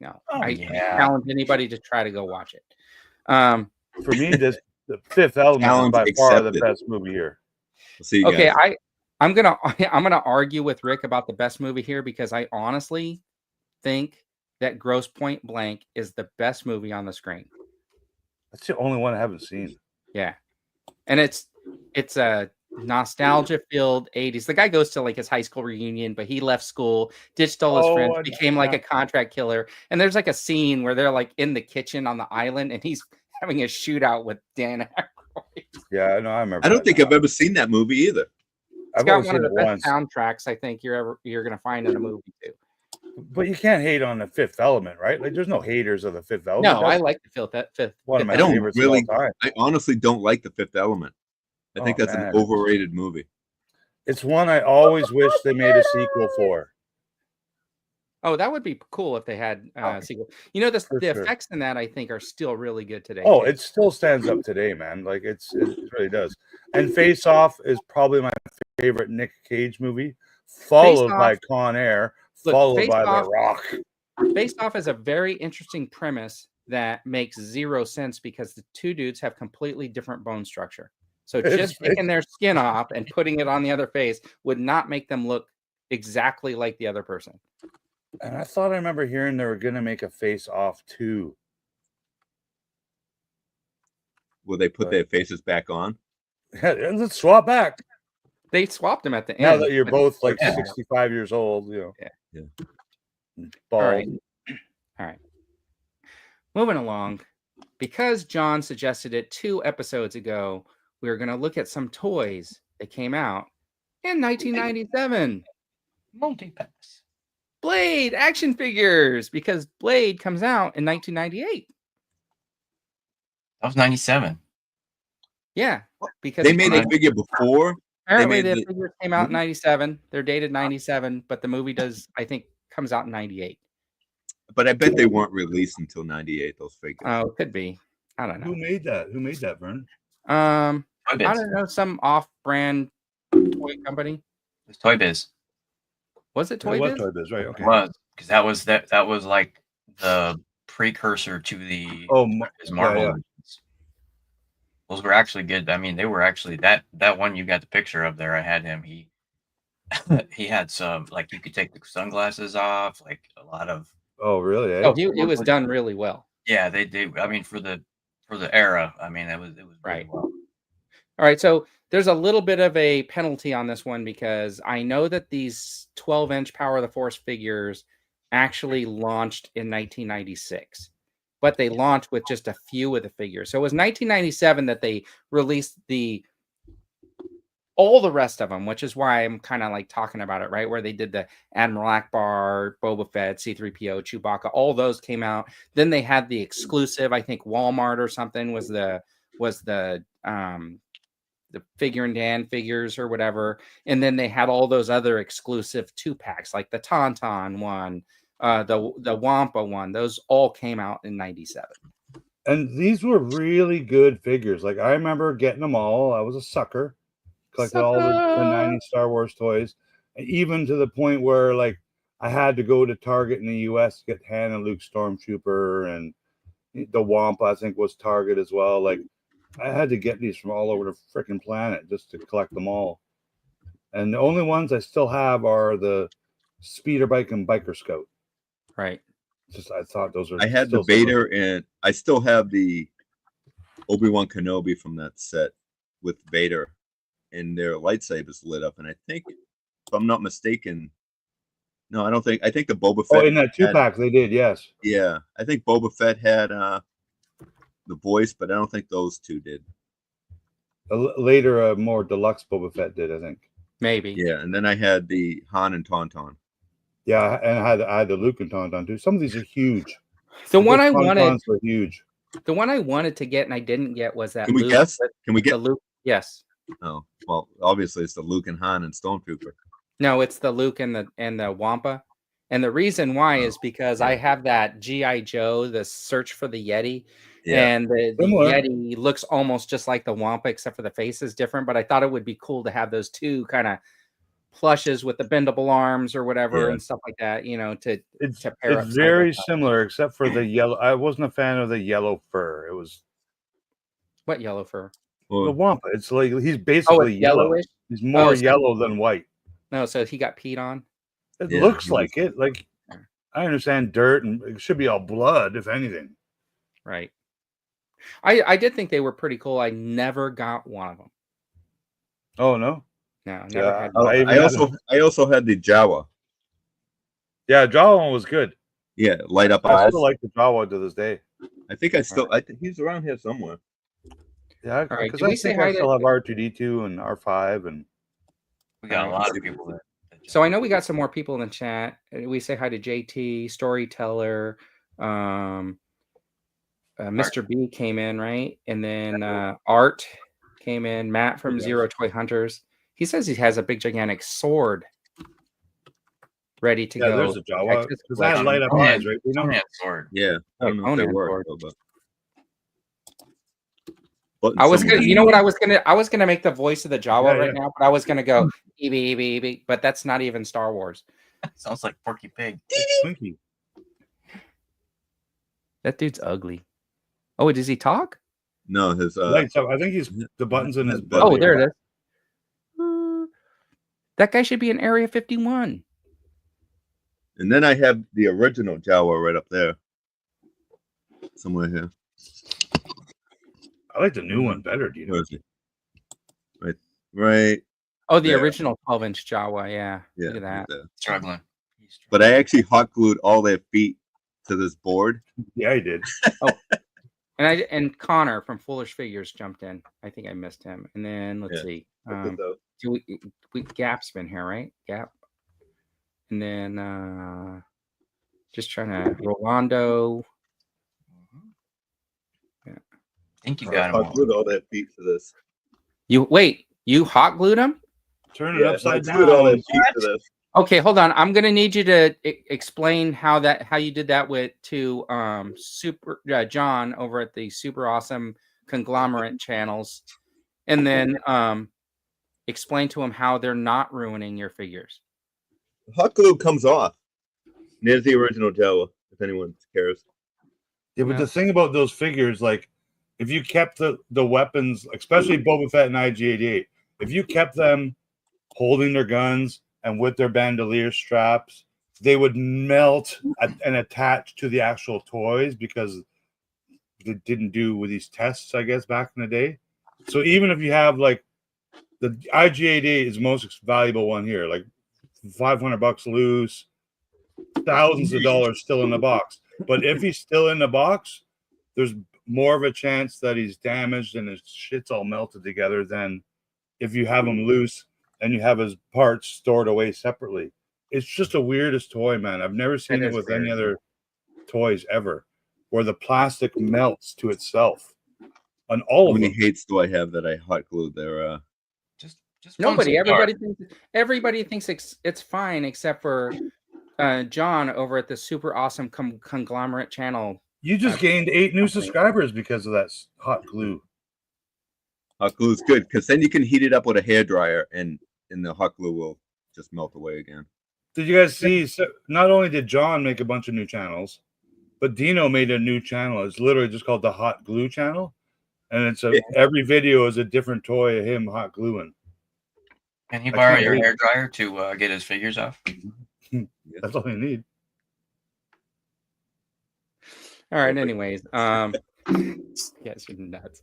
Oh, I challenge anybody to try to go watch it. For me, the Fifth Element is by far the best movie here. We'll see you guys. I'm gonna argue with Rick about the best movie here because I honestly think that Grosse Point Blank is the best movie on the screen. That's the only one I haven't seen. Yeah, and it's a nostalgia-filled 80s. The guy goes to like his high school reunion, but he left school, ditched all his friends, became like a contract killer. And there's like a scene where they're like in the kitchen on the island, and he's having a shootout with Dan Aykroyd. Yeah, no, I remember. I don't think I've ever seen that movie either. It's got one of the best soundtracks I think you're gonna find in a movie too. But you can't hate on the Fifth Element, right? Like, there's no haters of the Fifth Element. No, I like the Fifth. One of my favorites of all time. I honestly don't like the Fifth Element. I think that's an overrated movie. It's one I always wish they made a sequel for. Oh, that would be cool if they had a sequel. The effects in that I think are still really good today. Oh, it still stands up today, man. Like it really does. And Face Off is probably my favorite Nick Cage movie, followed by Con Air, followed by The Rock. Face Off is a very interesting premise that makes zero sense because the two dudes have completely different bone structure. So just taking their skin off and putting it on the other face would not make them look exactly like the other person. And I thought I remember hearing they were going to make a Face Off 2. Will they put their faces back on? Let's swap back. They swapped them at the end. Now that you're both like 65 years old, Yeah. Bald. All right. Moving along. Because John suggested it 2 episodes ago, we were going to look at some toys that came out in 1997. Multi-pass. Blade action figures, because Blade comes out in 1998. That was 97. Yeah, because they made a figure before. Apparently, the figure came out in 97. They're dated 97, but the movie comes out in 98. But I bet they weren't released until 98. Those figures. Oh, could be. I don't know. Who made that, Vern? I don't know. Some off-brand toy company. It's Toy Biz. Was it Toy Biz? Toy Biz, right? Okay. It was, because that was like the precursor to the Marvel. Yeah. Those were actually good. I mean, they were actually that one you got the picture of there. I had him. He had some, like, you could take the sunglasses off, like a lot of. Oh, really? Oh, it was done really well. Yeah, they. I mean, for the era, I mean, it was right. well. All right, so there's a little bit of a penalty on this one because I know that these 12-inch Power of the Force figures actually launched in 1996, but they launched with just a few of the figures. So it was 1997 that they released all the rest of them, which is why I'm kind of like talking about it, right? Where they did the Admiral Akbar, Boba Fett, C-3PO, Chewbacca, all those came out. Then they had the exclusive, I think Walmart or something was the Figure and Dan figures or whatever. And then they had all those other exclusive 2-packs, like the Tauntaun one, the Wampa one. Those all came out in 97. And these were really good figures. Like I remember getting them all. I was a sucker. Collected all the 90s Star Wars toys. Even to the point where like I had to go to Target in the US to get Han and Luke Stormtrooper, and the Wampa, I think, was Target as well. Like I had to get these from all over the freaking planet just to collect them all. And the only ones I still have are the Speeder Bike and Biker Scout. Right. Just I thought those are. I had the Vader, and I still have the Obi-Wan Kenobi from that set with Vader, and their lightsabers lit up. And I think, if I'm not mistaken, no, I don't think. I think the Boba Fett. Oh, in that 2-pack they did, yes. Yeah, I think Boba Fett had the voice, but I don't think those two did. Later, more deluxe Boba Fett did, I think. Maybe. Yeah, and then I had the Han and Tauntaun. Yeah, and I had the Luke and Tauntaun too. Some of these are huge. The one I wanted were huge. The one I wanted to get and I didn't get was that. Can we guess? Can we get the Luke? Yes. Oh, well, obviously it's the Luke and Han and Stormtrooper. No, it's the Luke and the Wampa. And the reason why is because I have that G.I. Joe, the Search for the Yeti. Yeah. And the Yeti looks almost just like the Wampa, except for the face is different. But I thought it would be cool to have those two kind of plushes with the bendable arms or whatever and stuff like that, you know, to pair up. It's very similar, except for the yellow. I wasn't a fan of the yellow fur. It was what yellow fur? The Wampa. It's like he's basically yellow. Yellowish? He's more yellow than white. No, so he got peed on. It looks like it. Like I understand dirt, and it should be all blood, if anything. Right. I did think they were pretty cool. I never got one of them. Oh no. No, never had. I also had the Jawa. Yeah, Jawa one was good. Yeah, light up I eyes. still like the Jawa to this day. I think I still. I think he's around here somewhere. Yeah, because I think I still have R2D2 and R5, and we got a lot of people there. So I know we got some more people in the chat. We say hi to JT, Storyteller, Mr. B came in, right? And then Art came in, Matt from Zero Toy Hunters. He says he has a big gigantic sword ready to go. There's a Jawa. Because I light up eyes, right? We don't have sword. Yeah. I don't know if they work, but I was gonna, you know what I was gonna make the voice of the Jawa right now, but I was gonna go EB, but that's not even Star Wars. Sounds like Porky Pig. Twinkie. That dude's ugly. Oh, does he talk? No, his lights up. I think he's the buttons in his belly. Oh, there it is. That guy should be in Area 51. And then I have the original Jawa right up there, somewhere here. I like the new one better. Do you know? Where is he? Right. Oh, the original 12-inch Jawa. Yeah. Yeah. Look at that. Struggling. But I actually hot glued all their feet to this board. Yeah, I did. Oh, and Connor from Foolish Figures jumped in. I think I missed him. And then let's see. Gap's been here, right? Gap. And then just trying to Rolando. Yeah. I think you got him. Hot glued all their feet to this. You hot glued them? Turn it upside down. All their feet to this. Okay, hold on. I'm gonna need you to explain how you did that to Super John over at the Super Awesome Conglomerate channels, and then explain to him how they're not ruining your figures. Hot glue comes off. There's the original Jawa, if anyone cares. Yeah, but the thing about those figures, like if you kept the weapons, especially Boba Fett and IG-88, if you kept them holding their guns and with their bandolier straps, they would melt and attach to the actual toys because they didn't do with these tests, I guess, back in the day. So even if you have like the IG-88 is the most valuable one here, like $500 loose, thousands of dollars still in the box. But if he's still in the box, there's more of a chance that he's damaged and his shit's all melted together than if you have him loose and you have his parts stored away separately. It's just the weirdest toy, man. I've never seen it with any other toys ever, where the plastic melts to itself on all of them. How many hates do I have that I hot glued there? Just nobody. Everybody thinks it's fine except for John over at the super awesome conglomerate channel. You just gained 8 new subscribers because of that hot glue. Hot glue is good because then you can heat it up with a hairdryer and the hot glue will just melt away again. Did you guys see? So not only did John make a bunch of new channels, but Dino made a new channel. It's literally just called the Hot Glue channel, and it's every video is a different toy of him hot gluing. Can he borrow your hairdryer to get his figures off? That's all you need. All right. Anyways, yes, you're nuts.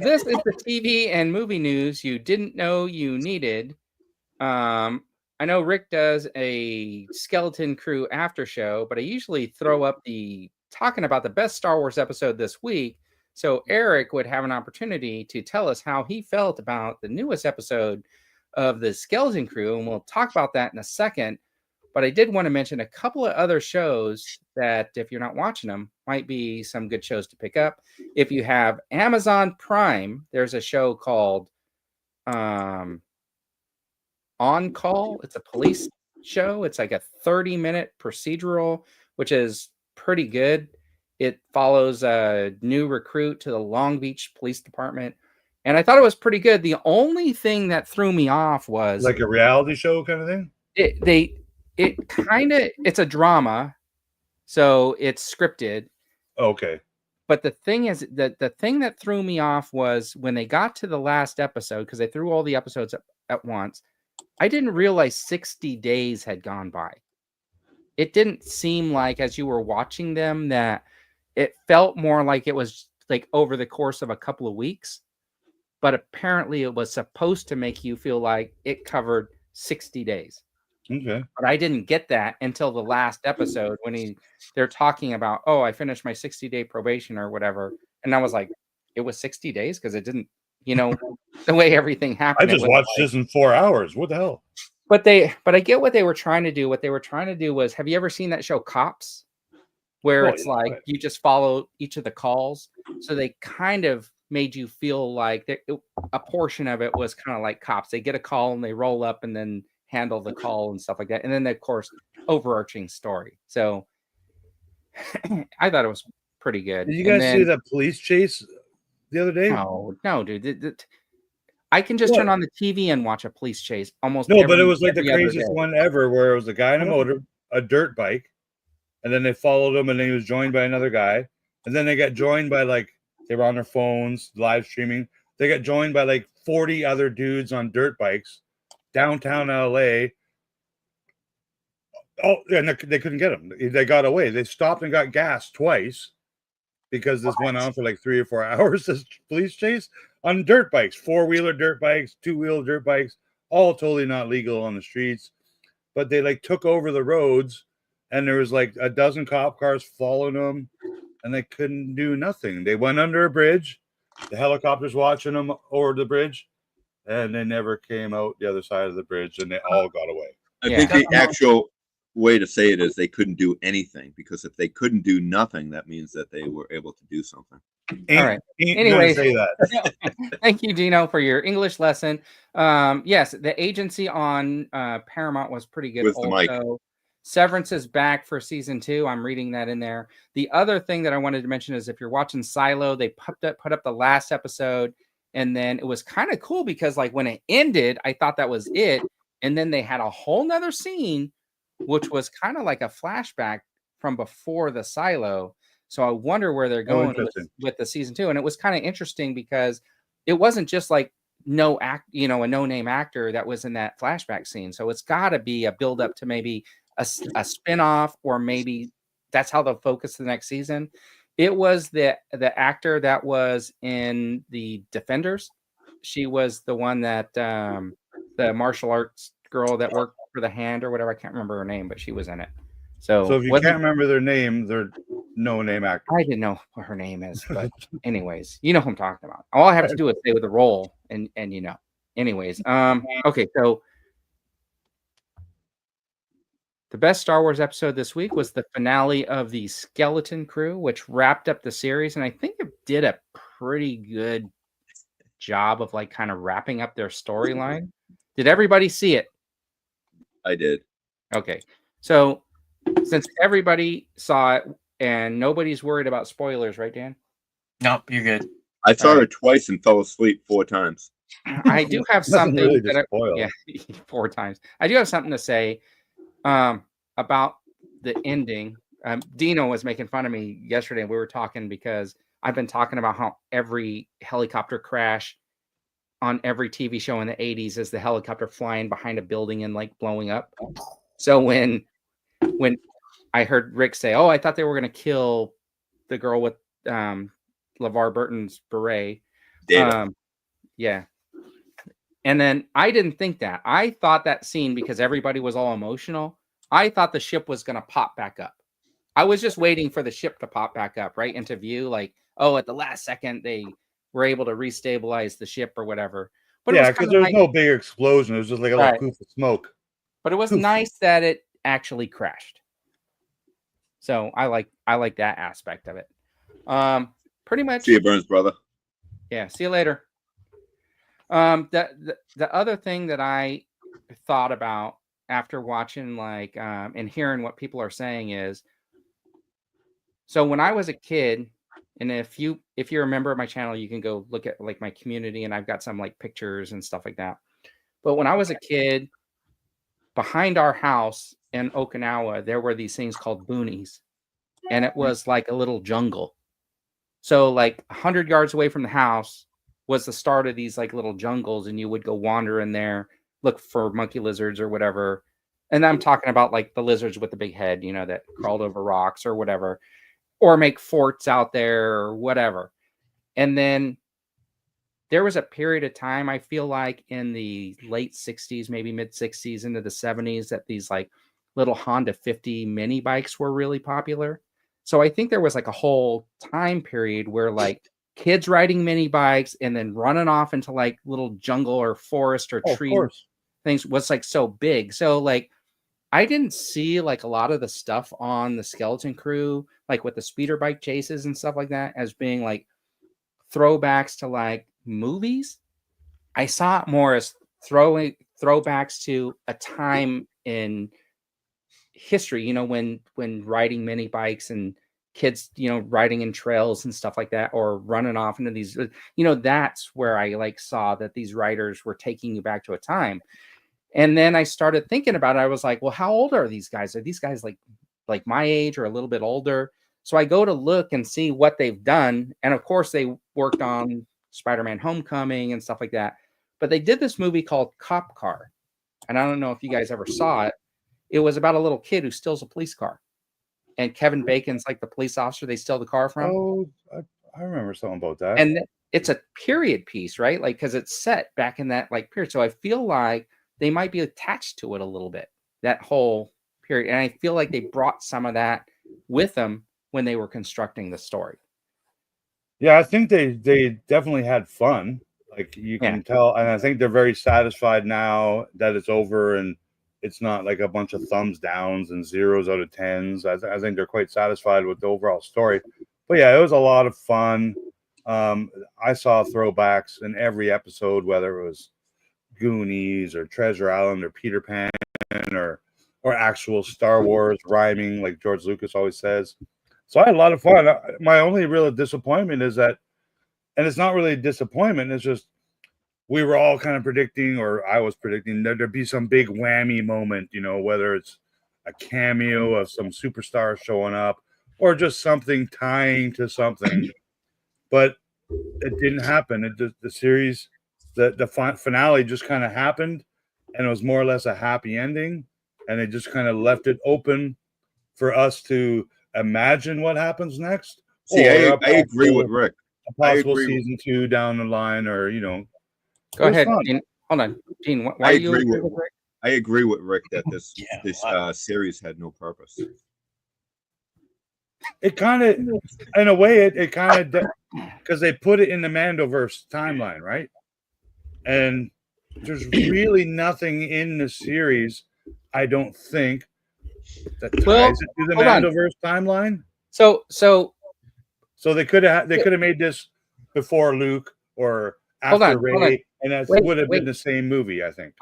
This is the TV and movie news you didn't know you needed. I know Rick does a Skeleton Crew after show, but I usually throw up talking about the best Star Wars episode this week, so Eric would have an opportunity to tell us how he felt about the newest episode of the Skeleton Crew, and we'll talk about that in a second. But I did want to mention a couple of other shows that, if you're not watching them, might be some good shows to pick up. If you have Amazon Prime, there's a show called On Call. It's a police show. It's like a 30-minute procedural, which is pretty good. It follows a new recruit to the Long Beach Police Department, and I thought it was pretty good. The only thing that threw me off was like a reality show kind of thing. It's a drama, so it's scripted. Okay. But the thing is that the thing that threw me off was when they got to the last episode, because they threw all the episodes at once. I didn't realize 60 days had gone by. It didn't seem like, as you were watching them, that it felt more like it was like over the course of a couple of weeks. But apparently it was supposed to make you feel like it covered 60 days. Okay. But I didn't get that until the last episode when they're talking about, oh, I finished my 60-day probation or whatever. And I was like, it was 60 days? Because it didn't, the way everything happened. I just watched this in 4 hours. What the hell? But I get what they were trying to do. What they were trying to do was, have you ever seen that show Cops? Where it's like you just follow each of the calls. So they kind of made you feel like a portion of it was kind of like Cops. They get a call and they roll up and then handle the call and stuff like that. And then, of course, overarching story. So I thought it was pretty good. Did you guys see that police chase the other day? No, dude. I can just turn on the TV and watch a police chase almost. No, but it was like the craziest one ever, where it was a guy on a dirt bike, and then they followed him, and then he was joined by another guy, and then they got joined by they were on their phones live streaming. They got joined by 40 other dudes on dirt bikes downtown LA. Oh, and they couldn't get them. They got away. They stopped and got gas twice because this went on for 3 or 4 hours. This police chase on dirt bikes, 4-wheeler dirt bikes, 2-wheel dirt bikes, all totally not legal on the streets. But they took over the roads, and there was a dozen cop cars following them, and they couldn't do nothing. They went under a bridge. The helicopters watching them over the bridge. And they never came out the other side of the bridge, and they all got away. I think the actual way to say it is they couldn't do anything, because if they couldn't do nothing, that means that they were able to do something. All right. Anyway, say that. Thank you, Dino, for your English lesson. Yes, the agency on Paramount was pretty good. Also, Severance is back for season 2. I'm reading that in there. The other thing that I wanted to mention is if you're watching Silo, they put up the last episode. And then it was kind of cool because when it ended, I thought that was it. And then they had a whole nother scene, which was kind of like a flashback from before the Silo. So I wonder where they're going with the season 2. And it was kind of interesting because it wasn't just a no-name actor that was in that flashback scene. So it's got to be a build-up to maybe a spinoff, or maybe that's how they'll focus the next season. It was the actor that was in the Defenders. She was the one that the martial arts girl that worked for the Hand or whatever. I can't remember her name, but she was in it. So if you can't remember their name, they're no-name actors. I didn't know what her name is, but anyways, you know who I'm talking about. All I have to do is say with the role, and you know. Anyways, okay, so the best Star Wars episode this week was the finale of the Skeleton Crew, which wrapped up the series, and I think it did a pretty good job of like kind of wrapping up their storyline. Did everybody see it? I did. Okay, so since everybody saw it and nobody's worried about spoilers, right, Dan? Nope, you're good. I saw her twice and fell asleep 4 times. I do have something really that 4 times. I do have something to say about the ending. Dino was making fun of me yesterday. We were talking because I've been talking about how every helicopter crash on every TV show in the 80s is the helicopter flying behind a building and like blowing up. So when I heard Rick say, "Oh, I thought they were going to kill the girl with LeVar Burton's beret." Yeah. And then I didn't think that. I thought that scene, because everybody was all emotional, I thought the ship was going to pop back up. I was just waiting for the ship to pop back up, right, into view. Like, oh, at the last second, they were able to restabilize the ship or whatever. But yeah, because there was no big explosion. It was just like a little poof of smoke. But it was nice that it actually crashed. So I like that aspect of it. Pretty much. See you, Burns, brother. Yeah, see you later. The other thing that I thought about after watching like and hearing what people are saying is, so when I was a kid, and if you're a member of my channel, you can go look at like my community, and I've got some like pictures and stuff like that. But when I was a kid, behind our house in Okinawa, there were these things called boonies, and it was like a little jungle. So like 100 yards away from the house was the start of these like little jungles, and you would go wander in there, look for monkey lizards or whatever. And I'm talking about like the lizards with the big head, you know, that crawled over rocks or whatever, or make forts out there or whatever. And then there was a period of time, I feel like in the late 60s, maybe mid 60s into the 70s, that these like little Honda 50 mini bikes were really popular. So I think there was like a whole time period where like kids riding mini bikes and then running off into like little jungle or forest or tree things was like so big. So like I didn't see like a lot of the stuff on the Skeleton Crew, like with the speeder bike chases and stuff like that, as being like throwbacks to like movies. I saw it more as throwbacks to a time in history, you know, when riding mini bikes and kids, you know, riding in trails and stuff like that, or running off into these, you know, that's where I like saw that these writers were taking you back to a time. And then I started thinking about it. I was like, well, how old are these guys? Are these guys like my age or a little bit older? So I go to look and see what they've done. And of course they worked on Spider-Man Homecoming and stuff like that. But they did this movie called Cop Car. And I don't know if you guys ever saw it. It was about a little kid who steals a police car. And Kevin Bacon's like the police officer they steal the car from. Oh, I remember something about that. And it's a period piece, right? Like, because it's set back in that like period. So I feel like they might be attached to it a little bit, that whole period. And I feel like they brought some of that with them when they were constructing the story. Yeah, I think they definitely had fun. Like you can tell, and I think they're very satisfied now that it's over and it's not like a bunch of thumbs downs and zeros out of tens. I think they're quite satisfied with the overall story. But yeah, it was a lot of fun. I saw throwbacks in every episode, whether it was Goonies or Treasure Island or Peter Pan or actual Star Wars rhyming, like George Lucas always says. So I had a lot of fun. My only real disappointment is that, and it's not really a disappointment, it's just we were all kind of predicting, or I was predicting, that there'd be some big whammy moment, you know, whether it's a cameo of some superstar showing up or just something tying to something. But it didn't happen. The series, the finale just kind of happened, and it was more or less a happy ending, and they just kind of left it open for us to imagine what happens next, See, or I agree with Rick. A possible season 2 down the line, or Go ahead, Gene. Hold on, Gene. Why do you agree with Rick? I agree with Rick that this series had no purpose. It kind of, in a way, it kind of, because they put it in the Mandoverse timeline, right? And there's really nothing in the series, I don't think, that ties it to the Mandoverse timeline. So they could have made this before Luke or after Rey, and that would have been the same movie, I think.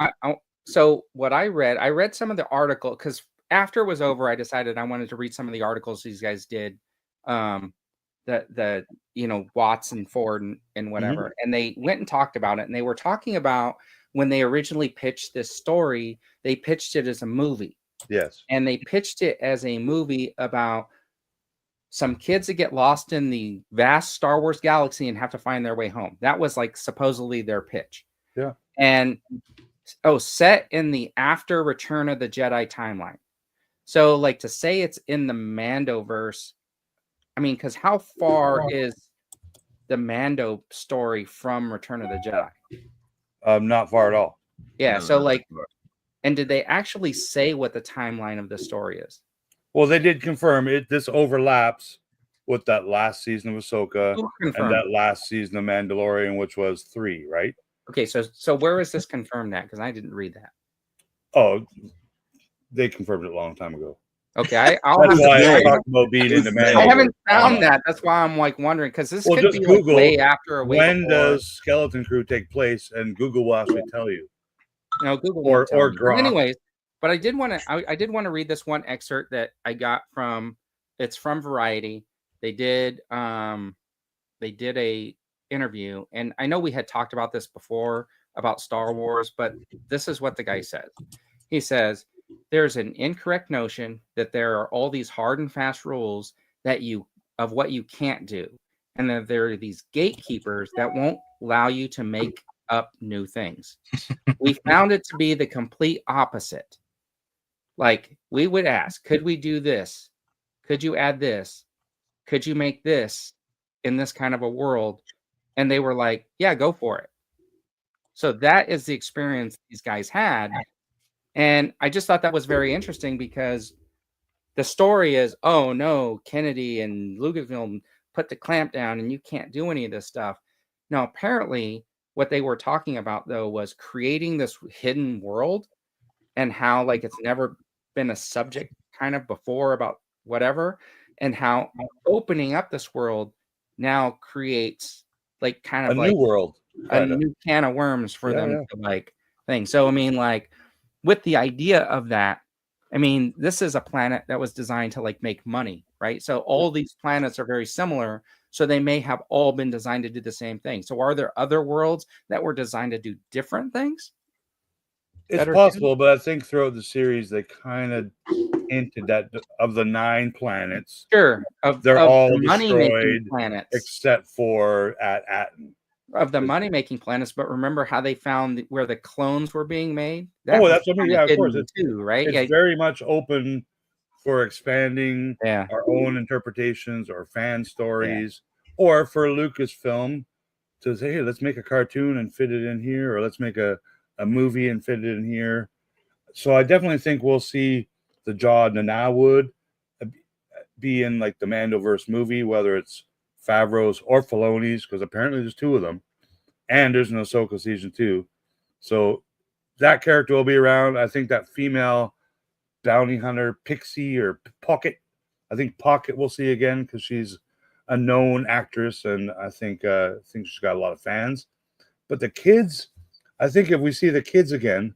So what I read some of the article, because after it was over, I decided I wanted to read some of the articles these guys did, the Watts and Ford and whatever, and they went and talked about it, and they were talking about when they originally pitched this story, they pitched it as a movie. Yes. And they pitched it as a movie about some kids that get lost in the vast Star Wars galaxy and have to find their way home. That was like supposedly their pitch. Yeah. And set in the after Return of the Jedi timeline. So like to say it's in the Mandoverse, I mean, because how far is the Mando story from Return of the Jedi? Not far at all. Yeah. No, so like, and did they actually say what the timeline of the story is? Well, they did confirm it. This overlaps with that last season of Ahsoka and that last season of Mandalorian, which was 3, right? Okay, so where is this confirmed at? Because I didn't read that. Oh, they confirmed it a long time ago. Okay, that's why I talked about being in the Mandalorian. I haven't found that. That's why I'm like wondering, because this could be Google, like way after or way when before. Does Skeleton Crew take place, and Google will actually tell you. No, Google or Grok. Anyways, but I did want to read this one excerpt that I got from. It's from Variety. They did a interview, and I know we had talked about this before about Star Wars, but this is what the guy says. He says there's an incorrect notion that there are all these hard and fast rules of what you can't do, and that there are these gatekeepers that won't allow you to make up new things. We found it to be the complete opposite. Like, we would ask, could we do this? Could you add this? Could you make this in this kind of a world? And they were like, yeah, go for it. So that is the experience these guys had. And I just thought that was very interesting, because the story is, oh no, Kennedy and Lucasfilm put the clamp down and you can't do any of this stuff. Now, apparently what they were talking about, though, was creating this hidden world, and how like it's never been a subject kind of before about whatever, and how opening up this world now creates like kind of a new world, a new can of worms for them to like thing. So I mean, like, with the idea of that, I mean, this is a planet that was designed to like make money, right? So all these planets are very similar, so they may have all been designed to do the same thing. So are there other worlds that were designed to do different things? It's possible, but I think throughout the series they kind of hinted that of the 9 planets, they're all the destroyed, planets, except for at Aten. Of the money-making planets, but remember how they found where the clones were being made? That's what I mean. Yeah, of course. It's too, right? It's very much open for expanding our own interpretations or fan stories, or for Lucasfilm to say, hey, let's make a cartoon and fit it in here, or let's make a movie and fit it in here. So I definitely think we'll see the Jaw Nanawood be in like the Mandoverse movie, whether it's Favreau's or Filoni's, because apparently there's 2 of them, and there's an Ahsoka season 2. So that character will be around. I think that female bounty hunter Pixie or Pocket, I think Pocket we'll see again, because she's a known actress, and I think she's got a lot of fans. But the kids, I think if we see the kids again,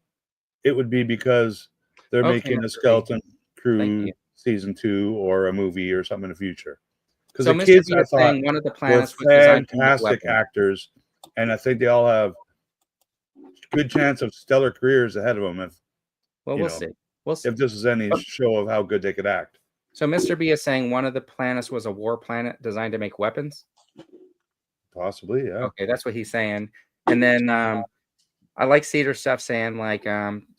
it would be because they're making a Skeleton Crew season 2 or a movie or something in the future. Because so the kids, I thought, one of the planets were fantastic actors, and I think they all have good chance of stellar careers ahead of them. We'll see. If this is any show of how good they could act. So Mr. B is saying one of the planets was a war planet designed to make weapons? Possibly, yeah. Okay, that's what he's saying. And then I like Cedar Stuff saying like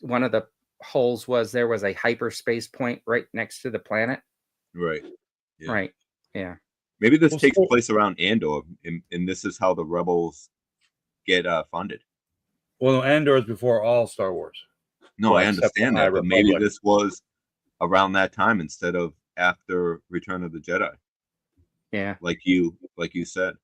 one of the holes there was a hyperspace point right next to the planet. Right. Yeah. Right. Yeah. Maybe this takes place around Andor, and this is how the rebels get funded. Well, Andor is before all Star Wars. No, well, I understand that, but maybe this was around that time instead of after Return of the Jedi. Yeah, like you said.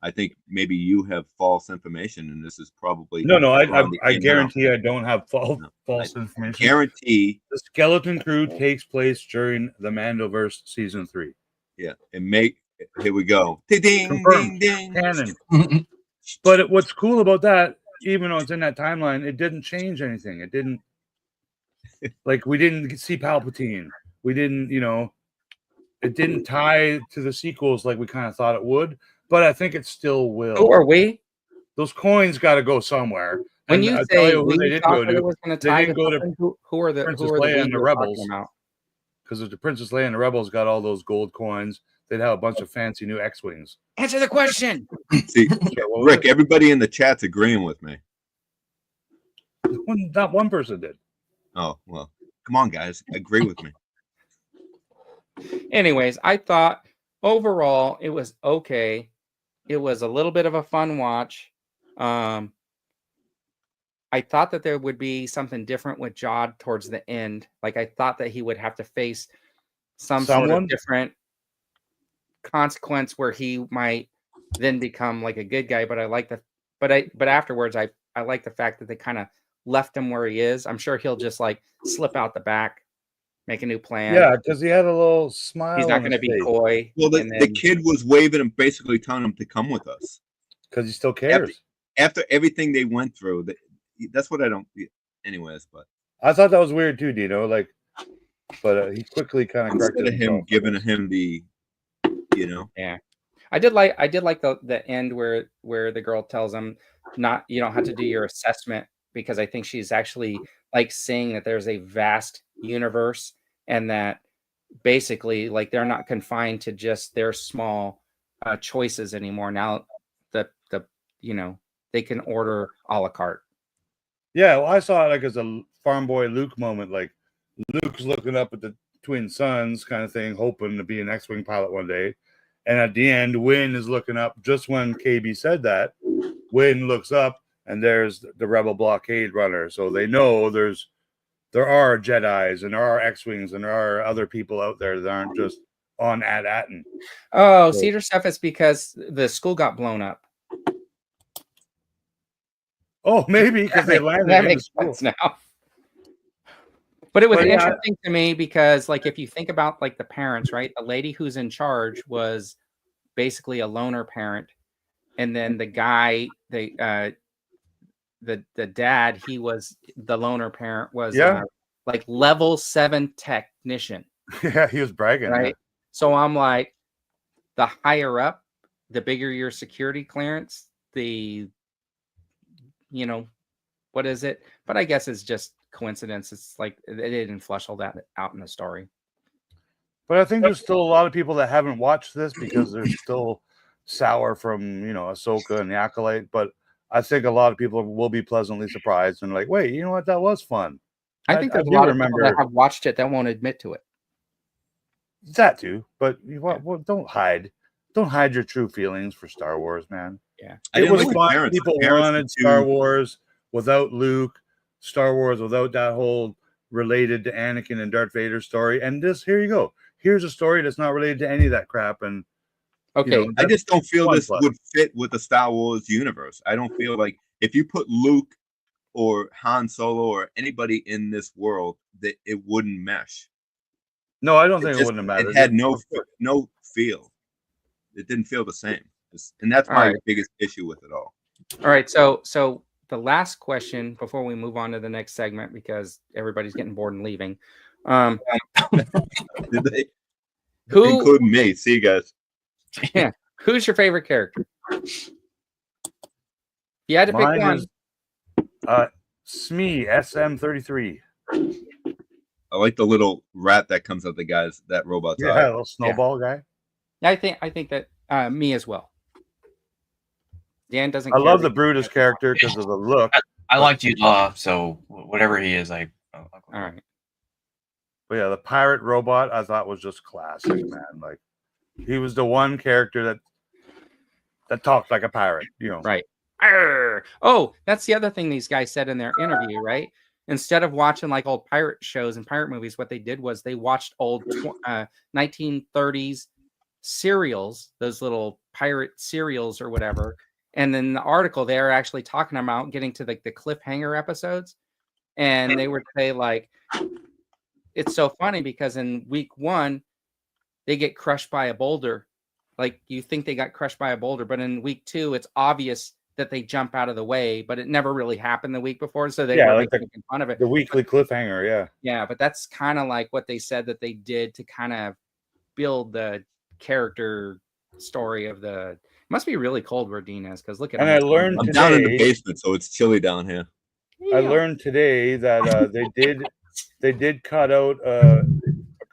I think maybe you have false information, and this is probably no. I guarantee I don't have false information. Guarantee the Skeleton Crew takes place during the Mandoverse season 3. Yeah, and here we go. Ding, Confirmed. ding, ding. Canon. But what's cool about that, even though it's in that timeline, it didn't change anything. It didn't like we didn't see Palpatine. We didn't, it didn't tie to the sequels like we kind of thought it would. But I think it still will. Who are we? Those coins got to go somewhere. When and you I'll say who they did go to, it was going to tie to go to who are the Princess who are the Leia and the Rebels? about? Because the Princess Leia and the Rebels got all those gold coins. They'd have a bunch of fancy new X-wings. Answer the question. See, Rick, everybody in the chat's agreeing with me. Not one person did. Oh, well, come on, guys. Agree with me. Anyways, I thought overall it was okay. It was a little bit of a fun watch. I thought that there would be something different with Jod towards the end. Like I thought that he would have to face some sort of different consequence where he might then become like a good guy. But I like but afterwards I like the fact that they kind of left him where he is. I'm sure he'll just like slip out the back, make a new plan. Yeah, because he had a little smile. He's not going to be coy. Well, the kid was waving and basically telling him to come with us because he still cares. After everything they went through, that's what I don't. Anyways, but I thought that was weird too, Dino. Like, but he quickly kind of corrected him, giving him the, Yeah, I did like the end where the girl tells him you don't have to do your assessment, because I think she's actually like saying that there's a vast universe and that basically like they're not confined to just their small choices anymore. Now they can order a la carte. Yeah, well, I saw it like as a farm boy Luke moment. Like Luke's looking up at the twin suns kind of thing, hoping to be an X-Wing pilot one day. And at the end, Wynn is looking up. Just when KB said that, Wynn looks up and there's the Rebel blockade runner. So they know there are Jedis and there are X-Wings and there are other people out there that aren't just on Atten. Oh, so, Cedar stuff is because the school got blown up. Oh, maybe because they landed that makes sense now. But it was interesting to me because, like, if you think about like the parents, right? The lady who's in charge was basically a loner parent, and then the guy, the dad, he was the loner parent, was like level 7 technician. Yeah, he was bragging, right? Yeah. So I'm like, the higher up, the bigger your security clearance, what is it? But I guess it's just coincidence. It's like they didn't flesh all that out in the story. But I think there's still a lot of people that haven't watched this because they're still sour from Ahsoka and the Acolyte. But I think a lot of people will be pleasantly surprised and like, wait, you know what? That was fun. I think there's a lot of people that have watched it that won't admit to it. That too, but don't hide your true feelings for Star Wars, man. Yeah, it was fun. People wanted Star Wars without Luke, Star Wars without that whole related to Anakin and Darth Vader story. And here you go. Here's a story that's not related to any of that crap. And okay, I just don't feel this would fit with the Star Wars universe. I don't feel like if you put Luke or Han Solo or anybody in this world, that it wouldn't mesh. No, I don't think it wouldn't have mattered. It had no feel. It didn't feel the same. And that's my biggest issue with it all. All right. So the last question before we move on to the next segment, because everybody's getting bored and leaving. Including me. See you guys. Yeah. Who's your favorite character? You had to pick one. Smee, SM33. I like the little rat that comes out that robot's eye. Yeah, a little snowball guy. I think that me as well. Dan doesn't. I love the Brutus character because of the look. I like Jude Law, so whatever he is, all right. But yeah, the pirate robot I thought was just classic, man. Like He was the one character that talked like a pirate, you know. Right. Arr! Oh, that's the other thing these guys said in their interview, right? Instead of watching like old pirate shows and pirate movies, what they did was they watched old 1930s serials, those little pirate serials or whatever. And then the article, they're actually talking about getting to the cliffhanger episodes. And they would say, like, it's so funny because in week 1, they get crushed by a boulder. Like, you think they got crushed by a boulder, but in week 2, it's obvious that they jump out of the way, but it never really happened the week before. So they were making fun of it. The weekly cliffhanger, yeah. Yeah, but that's kind of like what they said that they did to kind of build the character story of the. It must be really cold where Dean is, because look at. And I learned I'm today, down in the basement, so it's chilly down here. I learned today that they did cut out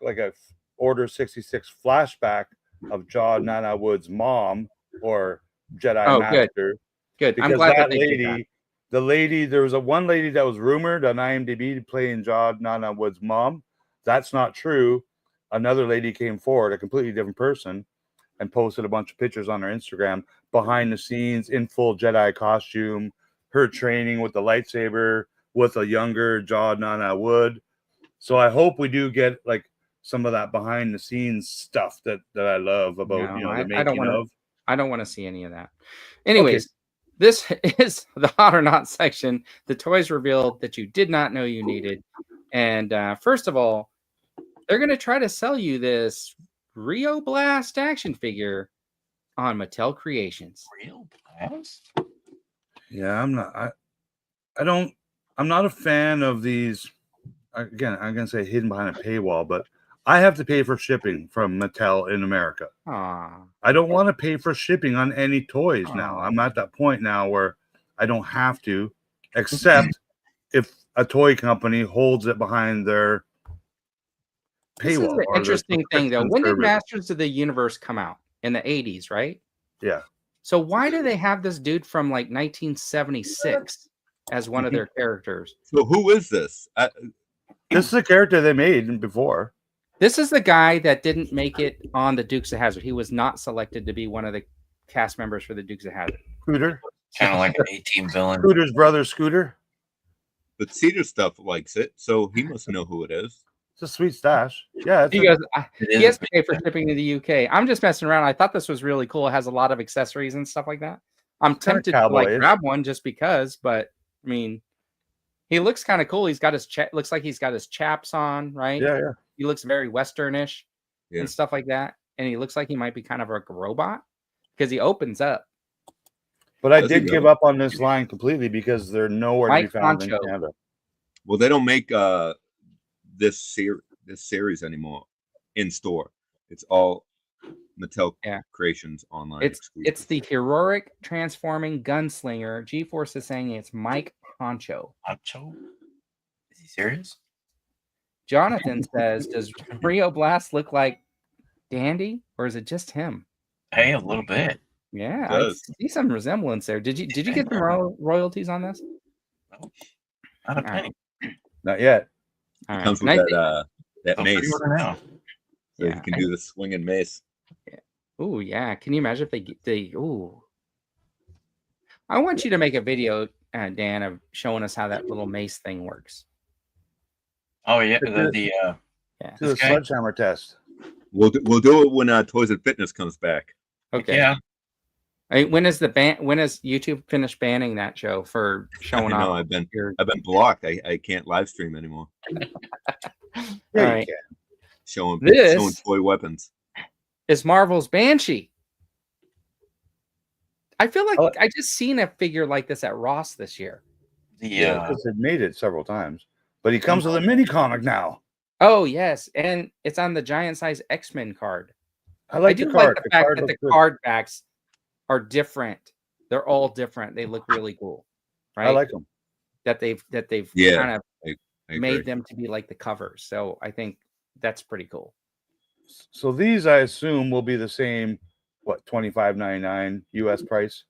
like a Order 66 flashback of John Nana Wood's mom or Jedi Master. Good. Because I'm glad that lady, the lady, there was one lady that was rumored on IMDb playing John Nana Wood's mom. That's not true. Another lady came forward, a completely different person, and posted a bunch of pictures on her Instagram behind the scenes in full Jedi costume, her training with the lightsaber with a younger John Nana Wood. So I hope we do get like some of that behind the scenes stuff that I love about the making of. I don't want to see any of that. Anyways, This is the Hot or Not section. The toys revealed that you did not know you needed. And first of all, they're going to try to sell you this Rio Blast action figure on Mattel Creations. Rio Blast? Yeah, I'm not. I'm not a fan of these. Again, I'm gonna say hidden behind a paywall, but I have to pay for shipping from Mattel in America. Aww. I don't want to pay for shipping on any toys now. I'm at that point now where I don't have to, except if a toy company holds it behind their paywall. This is an interesting thing, though. When did Masters of the Universe come out? In the 80s, right? Yeah. So why do they have this dude from like 1976 as one of their characters? So who is this? This is a character they made before. This is the guy that didn't make it on the Dukes of Hazzard. He was not selected to be one of the cast members for the Dukes of Hazzard. Scooter? Kind of like an A-Team villain. Scooter's brother, Scooter. But Cedar Stuff likes it, so he must know who it is. It's a sweet stash. Yeah. He goes, he has to pay for shipping to the UK. I'm just messing around. I thought this was really cool. It has a lot of accessories and stuff like that. I'm tempted to like grab one just because, but I mean, he looks kind of cool. He's got his looks like he's got his chaps on, right? Yeah, yeah. He looks very Westernish and stuff like that. And he looks like he might be kind of like a robot because he opens up. But I did give up on this line completely because they're nowhere to be found in Canada. Well, they don't make this series anymore in store. It's all Mattel Creations online. It's the heroic transforming gunslinger. G-Force is saying it's Mike Honcho. Honcho? Is he serious? Jonathan says, does Rio Blast look like Dandy, or is it just him? Hey, a little bit. Yeah, I see some resemblance there. Did you get the royalties on this? No, not a penny. Not yet. It comes with that mace. Now. So you can do the swinging mace. Yeah. Oh yeah. Can you imagine if they I want you to make a video, Dan, of showing us how that little mace thing works. Oh yeah, the sledgehammer test. We'll do it when Toys and Fitness comes back. Okay. Yeah. When is YouTube finished banning that show for showing off? No, I've been blocked. I can't live stream anymore. All right. Showing toy weapons. Is Marvel's Banshee. I feel like I just seen a figure like this at Ross this year. Because they've made it several times. But he comes with a mini comic now. Oh yes, and it's on the giant size X-Men card. I do like the fact that the card backs are different. They're all different. They look really cool, right? I like them. That they've kind of made them to be like the covers. So I think that's pretty cool. So these, I assume, will be the same. What, $25.99 US price?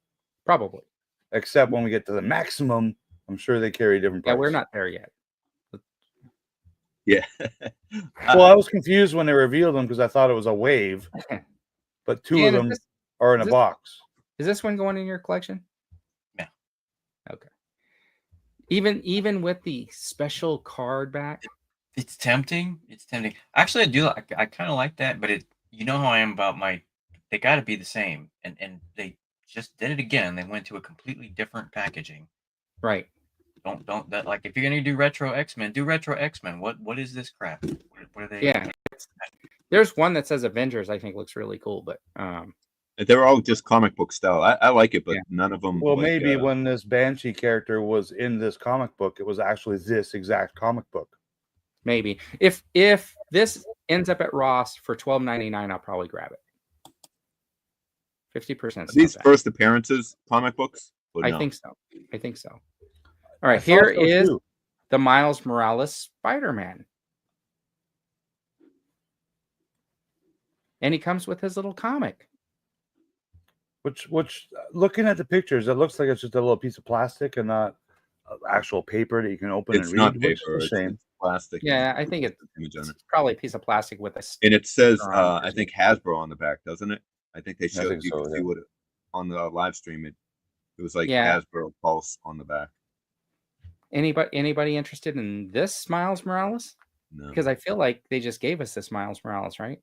Probably. Except when we get to the maximum, I'm sure they carry a different price. Yeah, we're not there yet. Yeah. Well, I was confused when they revealed them because I thought it was a wave. but two of them are in a box. Is this one going in your collection? Yeah. Okay. Even with the special card back, it's tempting. It's tempting. Actually, I do. I kind of like that, but you know how I am about they got to be the same, and they just did it again. They went to a completely different packaging. Right. Don't that, like, if you're gonna do retro X-Men, do retro X-Men. What is this crap? What are they? Yeah. There's one that says Avengers. I think looks really cool, but they're all just comic book style. I like it, but none of them. Well, like, maybe when this Banshee character was in this comic book, it was actually this exact comic book. Maybe if this ends up at Ross for $12.99, I'll probably grab it. 50%. These first appearances comic books? I think so. I think so. All right, here is the Miles Morales Spider-Man. And he comes with his little comic. Which looking at the pictures, it looks like it's just a little piece of plastic and not actual paper that you can open and read. Not paper, it's plastic. Yeah, I think it's probably a piece of plastic with a. And it says, I think Hasbro on the back, doesn't it? I think they showed you can see what on the live stream. It was like Hasbro Pulse on the back. Anybody interested in this Miles Morales? No. Because I feel like they just gave us this Miles Morales, right?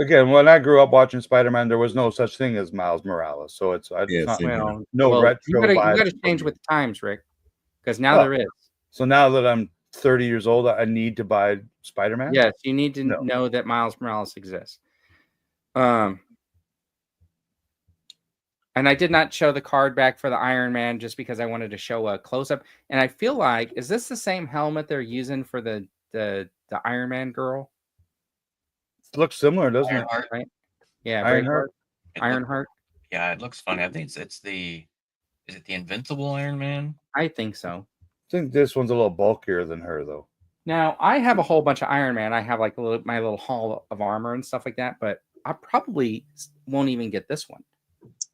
Again, when I grew up watching Spider-Man, there was no such thing as Miles Morales. So it's not, retro. You got to change with the times, Rick, because now there is. So now that I'm 30 years old, I need to buy Spider-Man? Yes, you need to know that Miles Morales exists. And I did not show the card back for the Iron Man just because I wanted to show a close-up. And I feel like, is this the same helmet they're using for the Iron Man girl? It looks similar, doesn't it? Right? Yeah, Ironheart. Ironheart. Yeah, it looks funny. I think is it the Invincible Iron Man? I think so. I think this one's a little bulkier than her, though. Now, I have a whole bunch of Iron Man. I have like my little haul of armor and stuff like that, but I probably won't even get this one.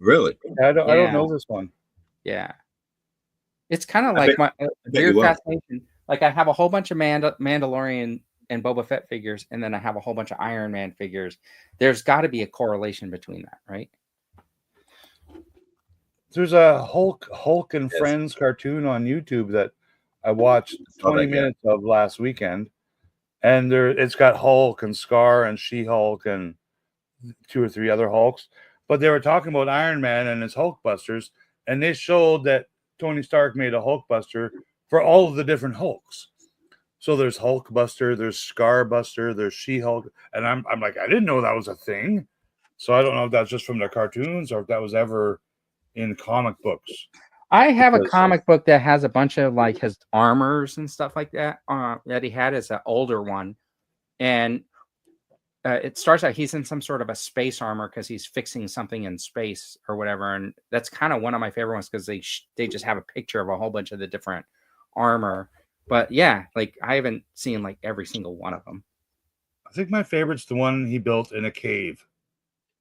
Really? I don't know this one. Yeah. It's kind of like my weird fascination. Like I have a whole bunch of Mandalorian and Boba Fett figures, and then I have a whole bunch of Iron Man figures. There's got to be a correlation between that, right? There's a Hulk and Friends cartoon on YouTube that I watched 20 minutes of last weekend, and it's got Hulk and Scar and She-Hulk and 2 or 3 other Hulks, but they were talking about Iron Man and his Hulkbusters, and they showed that Tony Stark made a Hulkbuster for all of the different Hulks. So there's Hulkbuster, there's Scarbuster, there's She-Hulk, and I'm like, I didn't know that was a thing. So I don't know if that's just from the cartoons or if that was ever in comic books. I have a comic book that has a bunch of like his armors and stuff like that that he had as an older one, and it starts out he's in some sort of a space armor because he's fixing something in space or whatever, and that's kind of one of my favorite ones because they just have a picture of a whole bunch of the different armor. But yeah, like I haven't seen like every single one of them. I think my favorite's the one he built in a cave,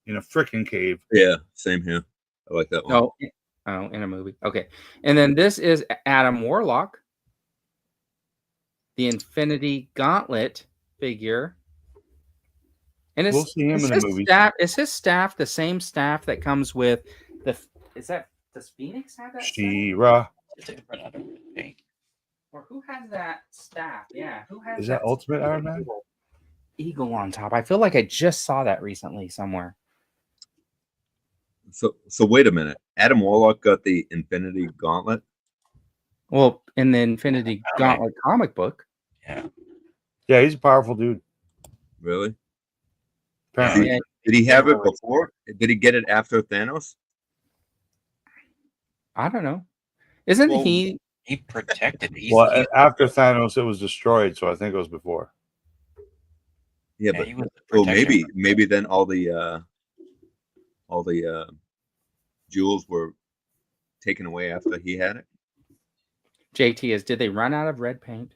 in a freaking cave. Yeah, same here. I like that one. Oh, in a movie. Okay. And then this is Adam Warlock, the Infinity Gauntlet figure. And we'll see him in the movie. Is his staff the same staff that comes with does Phoenix have that? She-Ra. Or who has that staff? Yeah, who has that? Is that Ultimate Iron Man? Eagle on top. I feel like I just saw that recently somewhere. So wait a minute. Adam Warlock got the Infinity Gauntlet? Well, in the Infinity Gauntlet comic book. Yeah. Yeah, he's a powerful dude. Really? Apparently. Did he have it before? Did he get it after Thanos? I don't know. Isn't he protected? After Thanos, it was destroyed, so I think it was before. Yeah, but maybe then all the jewels were taken away after he had it. JT did they run out of red paint?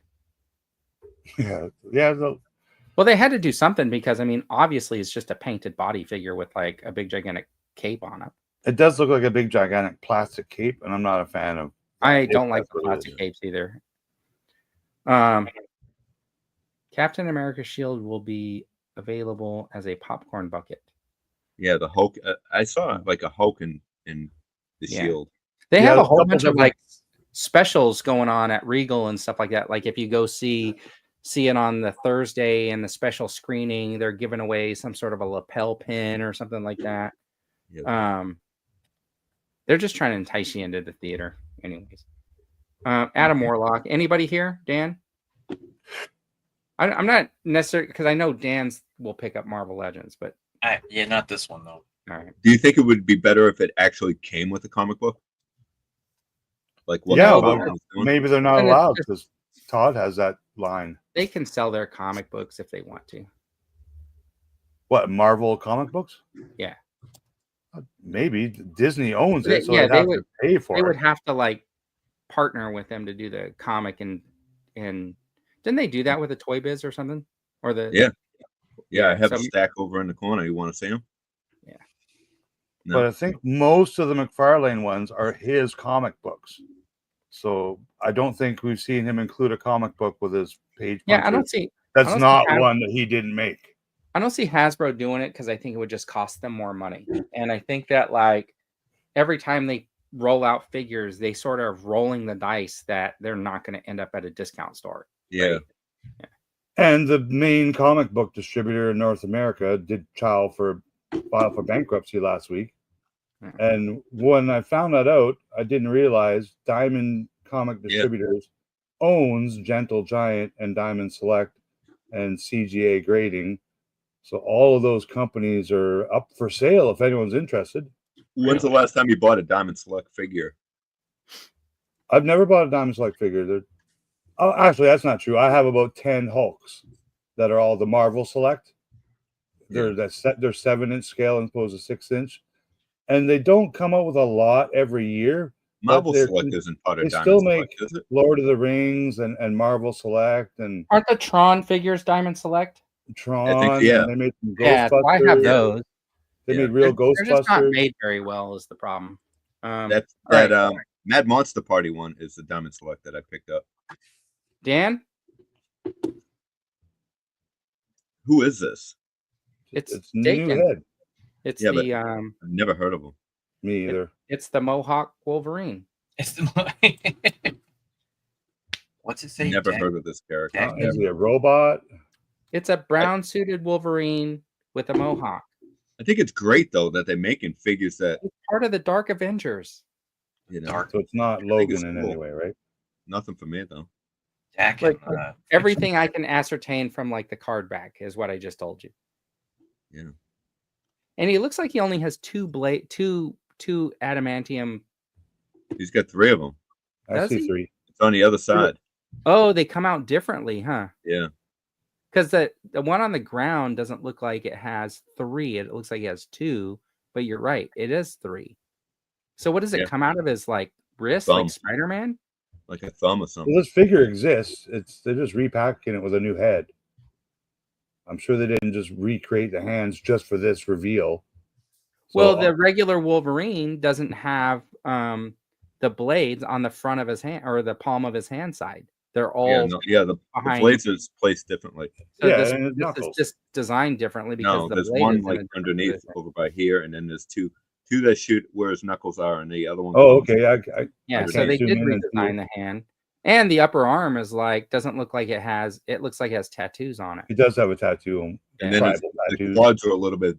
Yeah. Well, they had to do something because I mean, obviously, it's just a painted body figure with like a big gigantic cape on it. It does look like a big gigantic plastic cape, and I'm not a fan of. I don't like the plastic capes either. Captain America's shield will be available as a popcorn bucket. Yeah, the Hulk. I saw like a Hulk in the Shield. They Yeah, have a a whole couple bunch of different- like specials going on at Regal and stuff like that. Like if you go see it on the Thursday and the special screening, they're giving away some sort of a lapel pin or something like that. Yeah. They're just trying to entice you into the theater, anyways. Adam Warlock. Anybody here? Dan? I'm not necessarily, because I know Dan's will pick up Marvel Legends, but Yeah, not this one though. all right. Do you think it would be better if it actually came with a comic book? Like what? Yeah, the but Marvel is doing? maybe they're not And it's allowed just- because Todd has that line. They can sell their comic books if they want to. What, Marvel comic books? Yeah. Maybe Disney owns They- it, so yeah, they'd have they to pay for They it. would have to like partner with them to do the comic, and didn't they do that with the Toy Biz or something? Or the Yeah, I have a so- stack over in the corner. You want to see them? Yeah. No. But I think most of the McFarlane ones are his comic books. So I don't think we've seen him include a comic book with his page. Yeah, I puncher. don't see That's see not how- one that he didn't make. I don't see Hasbro doing it because I think it would just cost them more money. And I think that like every time they roll out figures, they sort of rolling the dice that they're not going to end up at a discount store. Yeah. right? And the main comic book distributor in North America did file for bankruptcy last week. Yeah. And when I found that out, I didn't realize Diamond Comic Distributors owns Gentle Giant and Diamond Select and CGA Grading. So all of those companies are up for sale if anyone's interested. When's the last time you bought a Diamond Select figure? I've never bought a Diamond Select figure. Oh, actually, that's not true. I have about 10 Hulks that are all the Marvel Select. They're 7-inch scale as opposed to 6-inch. And they don't come out with a lot every year. Marvel they're- Select isn't part of they Diamond still Select, make is it? Lord of the Rings and Marvel Select and Aren't the Tron figures Diamond Select? Tron. yeah. And they made some Yeah, Ghostbusters. I have those. They Yeah. made real They're just not Ghostbusters. made very well is the problem. That all right. Mad Monster Party one is the Diamond Select that I picked up. Dan, Who is this? it's new Dakin. head. It's Yeah, but- the I've never heard of him. Me either. it's the Mohawk Wolverine. It's the What's it say? Never Jack? heard of this character. Jack- Is he a robot? It's a brown suited Wolverine with a mohawk. I think it's great though that they're making figures that It's part of the Dark Avengers. Dark. So it's not think it's Logan in cool. any way, right? nothing for me though. Jack Like, and, Everything I can ascertain from like the card back is what I just told you. Yeah. And he looks like he only has two adamantium. He's got 3 of them. I Does see he? 3. It's on the other side. Oh, they come out differently, huh? Yeah. Because the one on the ground doesn't look like it has 3. It looks like it has 2. But you're right, it is 3. So what does it Yeah. come out of his like wrist, Thumb. like Spider-Man? Like a thumb or something. Well, this figure exists. They're just repackaging it with a new head. I'm sure they didn't just recreate the hands just for this reveal. So, Well, the regular Wolverine doesn't have the blades on the front of his hand or the palm of his hand side. They're all the behind. blades is placed differently. So Yeah, this, and his this is knuckles. just designed differently because No, the there's blade one is in a like different underneath position. over by here, and then there's two that shoot where his knuckles are, and the other one. oh, comes- okay. Yeah, Okay, so they zoom did in and see redesign the hand, and the upper arm is like doesn't look like it has. It looks like it has tattoos on it. He does have a tattoo. And Yeah. then tribal the tattoos. quads are a little bit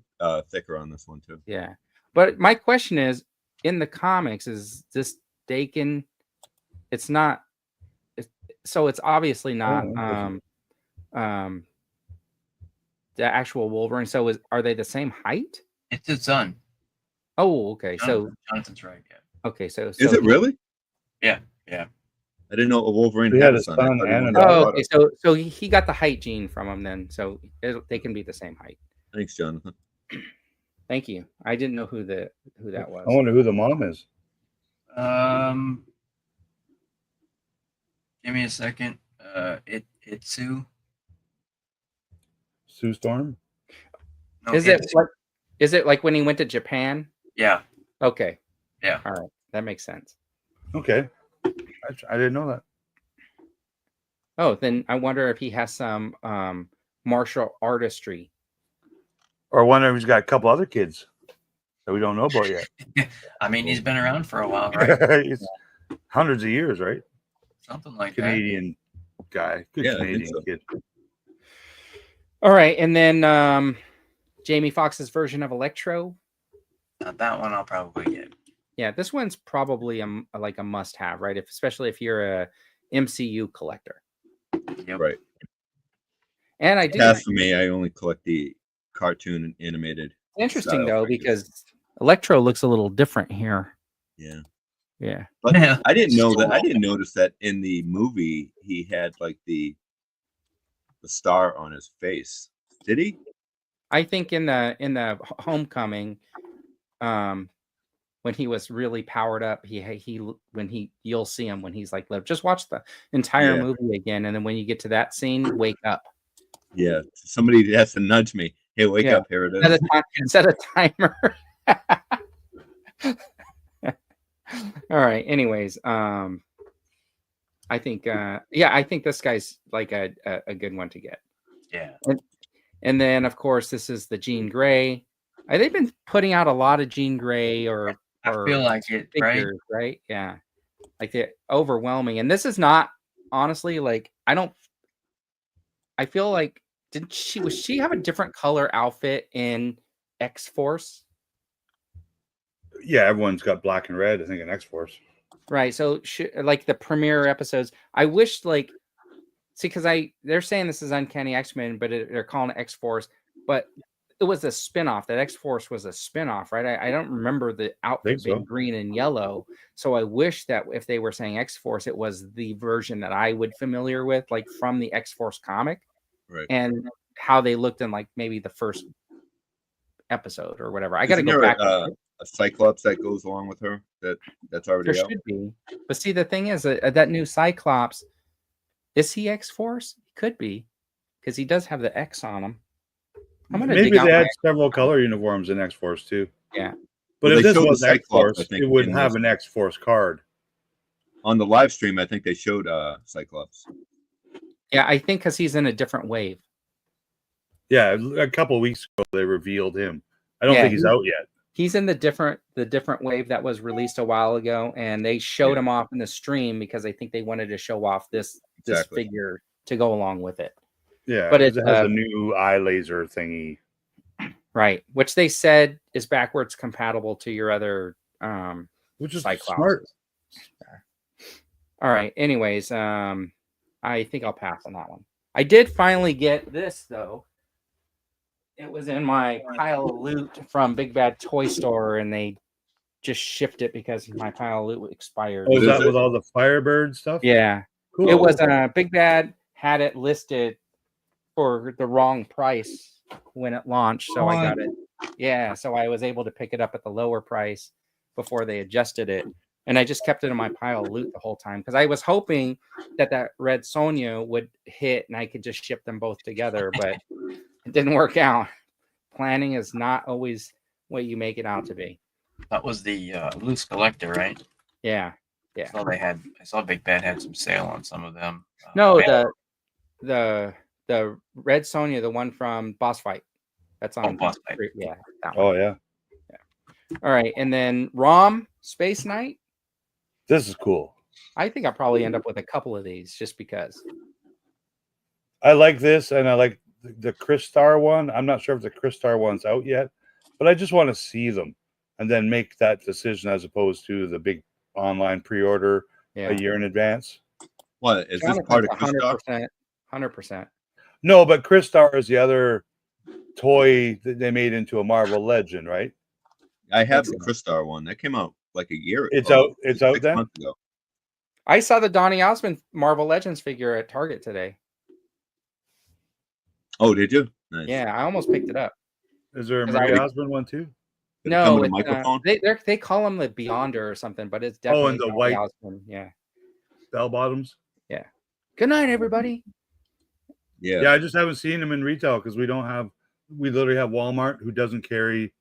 thicker on this one too. Yeah, but my question is, in the comics, is this Dakin? It's not. So it's obviously not interesting. the actual Wolverine. So are they the same height? it's his son. Oh, okay. So Jonathan's right. Yeah. okay. So Is it really? Yeah. I didn't know a Wolverine He had had a a son. I son thought he and was a a Oh, daughter. okay. So he got the height gene from him then. So they can be the same height. Thanks, Jonathan. Thank you. I didn't know who that was. I wonder who the mom is. Give me a second. It's Sue. Sue Storm? No, Is it like when he went to Japan? Yeah. Okay. Yeah. All right. That makes sense. Okay. I didn't know that. Oh, then I wonder if he has some martial artistry Or wonder if he's got a couple other kids that we don't know about yet. I mean, he's been around for a while, right? It's hundreds of years, right? Something like Canadian guy. Good Canadian kid. All right. And then Jamie Foxx's version of Electro. That one I'll probably get. Yeah, this one's probably like a must-have, right? Especially if you're a MCU collector. Yep. Right. And I do. That's for me. I only collect the cartoon and animated. Interesting though, because Electro looks a little different here. Yeah. Yeah. But I didn't know that. I didn't notice that in the movie he had like the star on his face. Did he? I think in the Homecoming, when he was really powered up, you'll see him when he's like, just watch the entire movie again, and then when you get to that scene, wake up. Yeah, somebody has to nudge me. Hey, wake up! Here it is. Set a timer. All right. Anyways, I think I think this guy's like a good one to get. Yeah. And then of course this is the Jean Grey. They've been putting out a lot of Jean Grey or I feel like it, figures, right? Yeah. Like they're overwhelming. And this is not honestly like I feel like was she have a different color outfit in X-Force? Yeah, everyone's got black and red, I think, in X-Force. Right. So like the premiere episodes, I wish like because they're saying this is Uncanny X-Men, but they're calling it X-Force, but it was a spinoff. That X-Force was a spinoff, right? I don't remember the outfit being green and yellow. So I wish that if they were saying X-Force, it was the version that I would familiar with, like from the X-Force comic. Right. And how they looked in like maybe the first episode or whatever. I got to go back. A Cyclops that goes along with her. That's already there out. Should be. But see, the thing is that new Cyclops, is he X-Force? He could be, because he does have the X on him. Maybe they had several color uniforms in X-Force too. Yeah. But if this was X-Force, it would have an X-Force card. On the live stream, I think they showed Cyclops. Yeah, I think because he's in a different wave. Yeah, a couple of weeks ago they revealed him. I don't think he's out yet. He's in the different wave that was released a while ago, and they showed him off in the stream because I think they wanted to show off this figure to go along with it. Yeah, but it has a new eye laser thingy. Right, which they said is backwards compatible to your other which is Cyclops. Smart. All right. Anyways, I think I'll pass on that one. I did finally get this though. It was in my pile of loot from Big Bad Toy Store, and they just shipped it because my pile of loot expired. Oh, is that with all the Firebird stuff? Yeah. Cool. It was Big Bad had it listed for the wrong price when it launched, so I got it. Yeah, so I was able to pick it up at the lower price before they adjusted it. And I just kept it in my pile of loot the whole time because I was hoping that Red Sonja would hit and I could just ship them both together, but it didn't work out. Planning is not always what you make it out to be. That was the loose collector, right? Yeah. Yeah. I saw Big Bad had some sale on some of them. No, the Red Sonja, the one from Boss Fight. That's on Boss Fight. Yeah. Oh yeah. All right, and then ROM Space Knight. This is cool. I think I'll probably end up with a couple of these just because. I like this, and I like the Crystar one. I'm not sure if the Crystar one's out yet, but I just want to see them and then make that decision as opposed to the big online pre-order a year in advance. What is this part of Crystar? 100%. No, but Crystar is the other toy that they made into a Marvel Legend, right? I have the Crystar one that came out like a year ago. It's out. It's out then. Ago. I saw the Donny Osmond Marvel Legends figure at Target today. Oh, did you? Nice. Yeah, I almost picked it up. Is there a Marie Osmond one too? No, they call him the Beyonder or something, but it's definitely and the white Osmond. Yeah, bell bottoms. Yeah. Good night, everybody. Yeah. I just haven't seen them in retail because we literally have Walmart who doesn't carry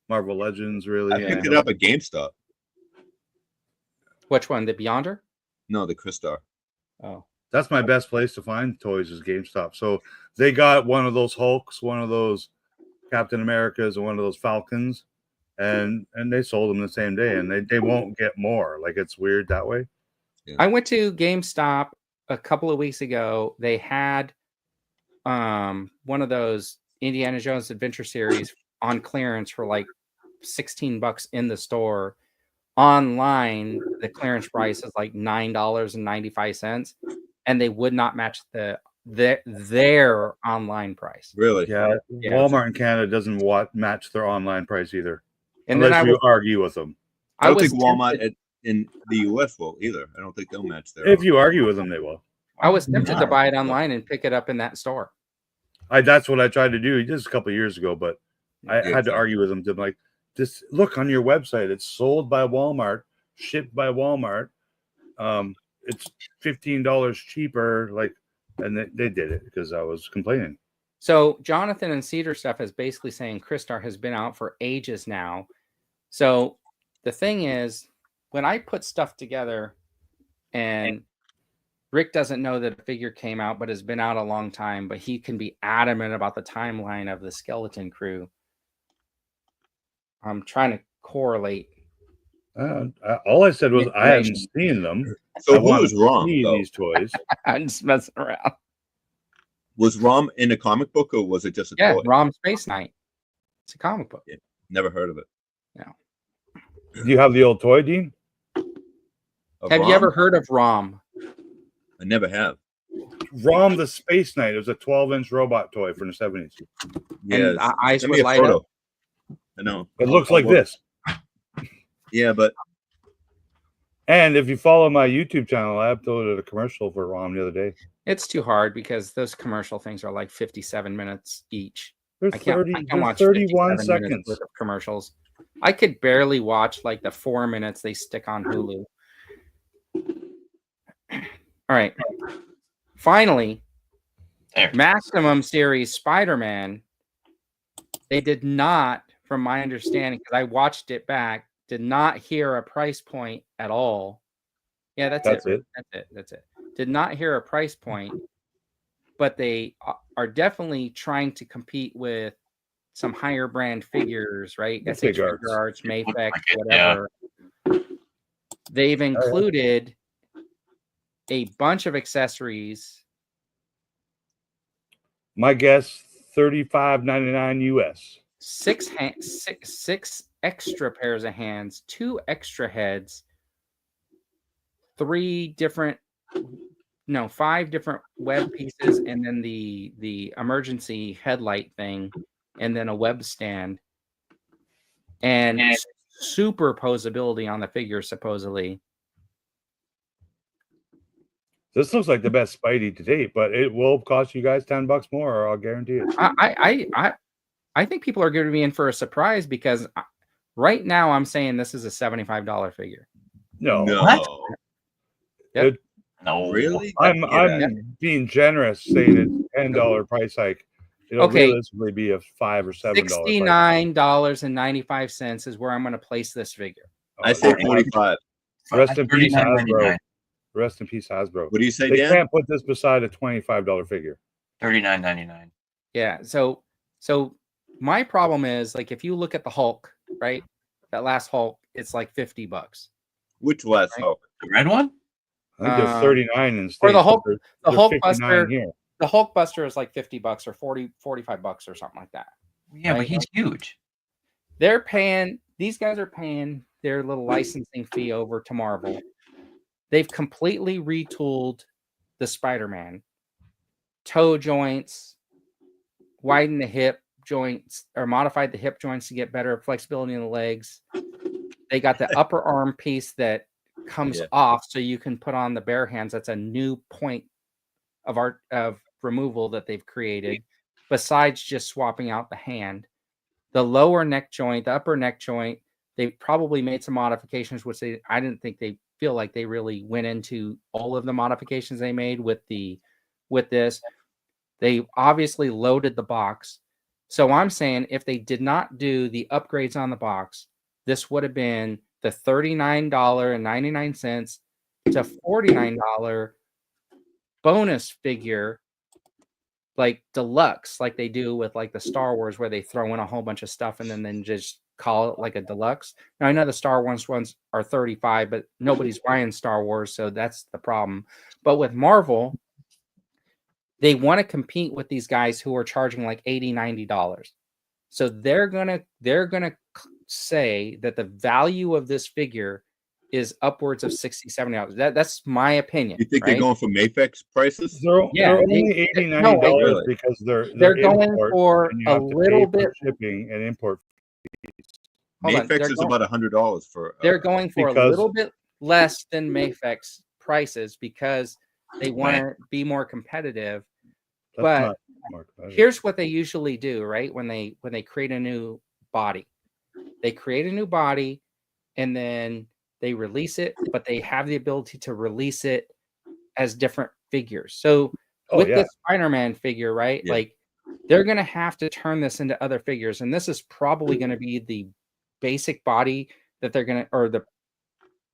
Marvel Legends really. I picked it up at GameStop. Which one? The Beyonder? No, the Crystar. Oh. That's my best place to find toys is GameStop. So they got one of those Hulks, one of those Captain Americas and one of those Falcons, and they sold them the same day, and they won't get more. Like, it's weird that way. Yeah. I went to GameStop a couple of weeks ago. They had one of those Indiana Jones Adventure Series on clearance for like $16 in the store. Online, the clearance price is like $9.95, and they would not match their online price. Really? Yeah. Walmart in Canada doesn't match their online price either, and unless you argue with them. I don't think Walmart in the US will either. I don't think they'll match their. If you argue with them, they will. I was tempted to buy it online and pick it up in that store. That's what I tried to do just a couple of years ago, but I had to argue with them. To like, just look on your website. It's sold by Walmart, shipped by Walmart. It's $15 cheaper. Like, and they did it because I was complaining. So Jonathan and Cedar Stuff is basically saying Crystar has been out for ages now. So the thing is, when I put stuff together, and Rick doesn't know that a figure came out, but has been out a long time, but he can be adamant about the timeline of the Skeleton Crew. I'm trying to correlate. All I said was I hadn't seen them. So who was wrong? These toys. I'm just messing around. Was Rom in a comic book, or was it just a toy? Rom Space Knight. It's a comic book. Yeah, never heard of it. No. Do you have the old toy, Dean? Have you ever heard of Rom? I never have. Rom the Space Knight. It was a 12-inch robot toy from the 70s. Yeah, eyes would light up. I know. It looks like this. Yeah, but. And if you follow my YouTube channel, I uploaded a commercial for Rom the other day. It's too hard because those commercial things are like 57 minutes each. I can't watch 31 seconds worth of commercials. I could barely watch like the 4 minutes they stick on Hulu. All right. Finally, Maximum Series Spider-Man. They did not, from my understanding, because I watched it back, did not hear a price point at all. Yeah, that's it. That's it. Did not hear a price point, but they are definitely trying to compete with some higher brand figures, right? SH Figure Arts, Mayfix, whatever. Yeah. They've included a bunch of accessories. My guess, $35.99 US. Six extra pairs of hands, 2 extra heads, 5 different web pieces, and then the emergency headlight thing, and then a web stand, and superposability on the figure, supposedly. This looks like the best Spidey to date, but it will cost you guys $10 more, or I'll guarantee it. I think people are going to be in for a surprise, because right now I'm saying this is a $75 figure. No. What? Yep. No, really? I'm being generous, saying it's $10 price hike. It'll realistically be a $5 or $7. $69.95 is where I'm going to place this figure. I say 45. Rest in peace, Hasbro. Rest in peace, Hasbro. What do you say, Dan? They can't put this beside a $25 figure. $39.99. Yeah. So my problem is, like, if you look at the Hulk, right? That last Hulk, it's like $50. Which last Hulk? The red one? I think there's 39 in States. Or the Hulk Buster. Here. The Hulk Buster is like $50 or $45 or something like that. Yeah, right? But he's huge. These guys are paying their little licensing fee over to Marvel. They've completely retooled the Spider-Man. Toe joints, widened the hip joints, or modified the hip joints to get better flexibility in the legs. They got the upper arm piece that comes off, so you can put on the bare hands. That's a new point of removal that they've created, besides just swapping out the hand. The lower neck joint, the upper neck joint, they probably made some modifications, which I didn't think they feel like they really went into all of the modifications they made with this. They obviously loaded the box. So I'm saying, if they did not do the upgrades on the box, this would have been the $39.99 to $49 bonus figure like deluxe, like they do with like the Star Wars, where they throw in a whole bunch of stuff and then just call it like a deluxe. Now I know the Star Wars ones are 35, but nobody's buying Star Wars, so that's the problem. But with Marvel, they want to compete with these guys who are charging like $80, $90. So they're gonna say that the value of this figure is upwards of $60, $70. That's my opinion. You think right? they're going for Mafex prices? They're only $80, $90 really. because they're going import, for and you a have to little pay for bit shipping and import. Mafex is about $100 for. They're going for a little bit less than Mafex prices because they want to be more competitive. But here's what they usually do, right? When they create a new body, they create a new body and then they release it, but they have the ability to release it as different figures. So with this Spider-Man figure, right? Yeah. Like they're going to have to turn this into other figures. And this is probably going to be the basic body that they're going to, or the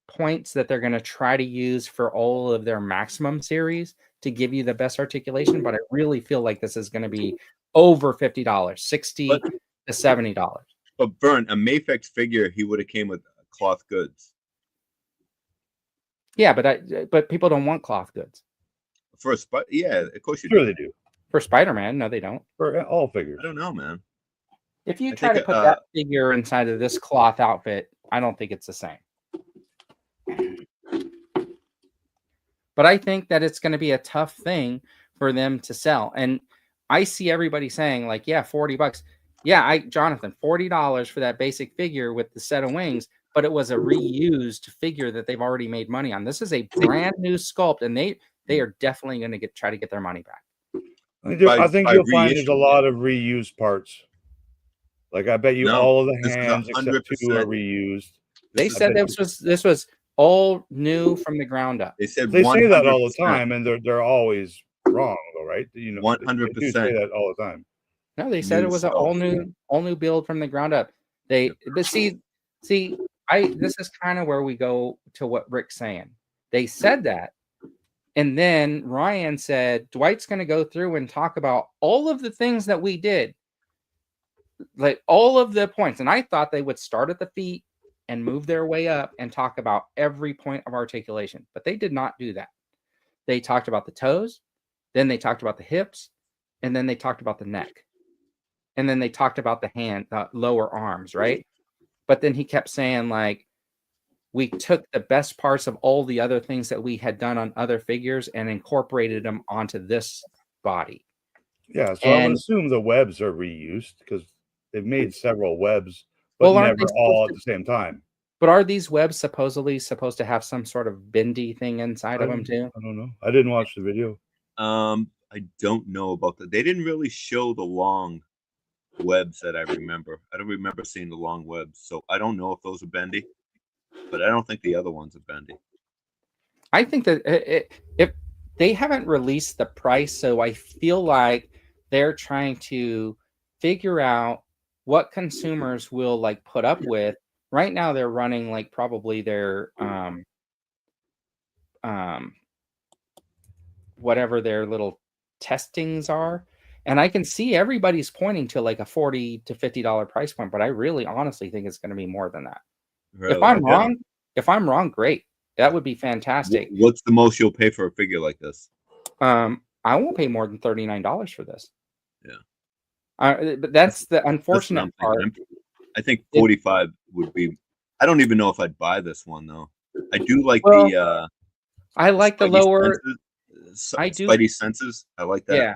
points that they're going to try to use for all of their maximum series to give you the best articulation. But I really feel like this is going to be over $50, $60 to $70. But Vern, a Mafex figure, he would have came with cloth goods. Yeah, but people don't want cloth goods. Yeah, of course you do. Sure they do. For Spider-Man, no, they don't. For all figures. I don't know, man. If you try to put that figure inside of this cloth outfit, I don't think it's the same. But I think that it's going to be a tough thing for them to sell. And I see everybody saying like, yeah, $40. Yeah, Jonathan, $40 for that basic figure with the set of wings, but it was a reused figure that they've already made money on. This is a brand new sculpt, and they are definitely going to try to get their money back. I think you'll find there's a lot of reused parts. Like I bet you all of the hands except 2 are reused. They said this was all new from the ground up. They said they say that all the time, and they're always wrong, though, right? You know, 100%. They do say that all the time. No, they said it was an all new build from the ground up. But see, this is kind of where we go to what Rick's saying. They said that, and then Ryan said Dwight's going to go through and talk about all of the things that we did, like all of the points. And I thought they would start at the feet and move their way up and talk about every point of articulation, but they did not do that. They talked about the toes, then they talked about the hips, and then they talked about the neck. And then they talked about the lower arms, right? But then he kept saying, like, we took the best parts of all the other things that we had done on other figures and incorporated them onto this body. Yeah, so I would assume the webs are reused because they've made several webs, but never all at the same time. But are these webs supposedly supposed to have some sort of bendy thing inside of them too? I don't know. I didn't watch the video. I don't know about that. They didn't really show the long webs that I remember. I don't remember seeing the long webs, so I don't know if those are bendy, but I don't think the other ones are bendy. I think that if they haven't released the price, so I feel like they're trying to figure out what consumers will like put up with. Right now they're running like probably their whatever their little testings are. And I can see everybody's pointing to like a $40 to $50 price point, but I really honestly think it's going to be more than that. Really? If I'm wrong, great. That would be fantastic. What's the most you'll pay for a figure like this? I won't pay more than $39 for this. Yeah. But that's the unfortunate part. I think 45 would be. I don't even know if I'd buy this one though. I do like I like the lower. Spidey senses. I like that. Yeah.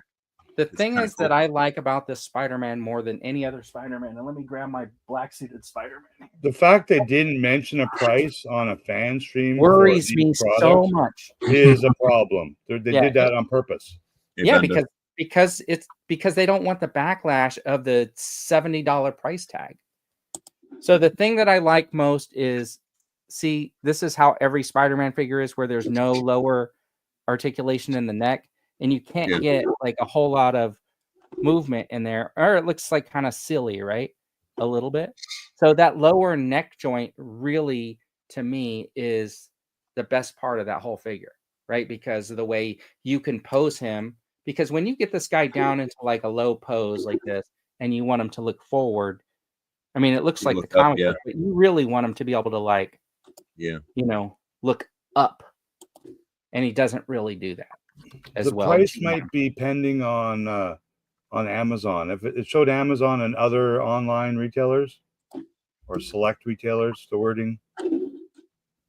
The thing is that I like about this Spider-Man more than any other Spider-Man, and let me grab my black-suited Spider-Man. The fact they didn't mention a price on a fan stream worries me so much. Is a problem. They did that on purpose. Yeah, because they don't want the backlash of the $70 price tag. So the thing that I like most is, see, this is how every Spider-Man figure is, where there's no lower articulation in the neck. And you can't get like a whole lot of movement in there, or it looks like kind of silly, right? A little bit. So that lower neck joint really, to me, is the best part of that whole figure, right? Because of the way you can pose him, because when you get this guy down into like a low pose like this, and you want him to look forward, I mean, it looks You like look the comic up, book, but you really want him to be able to like, yeah. Look up, and he doesn't really do that as The well. price might be pending on Amazon. If it showed Amazon and other online retailers or select retailers, the wording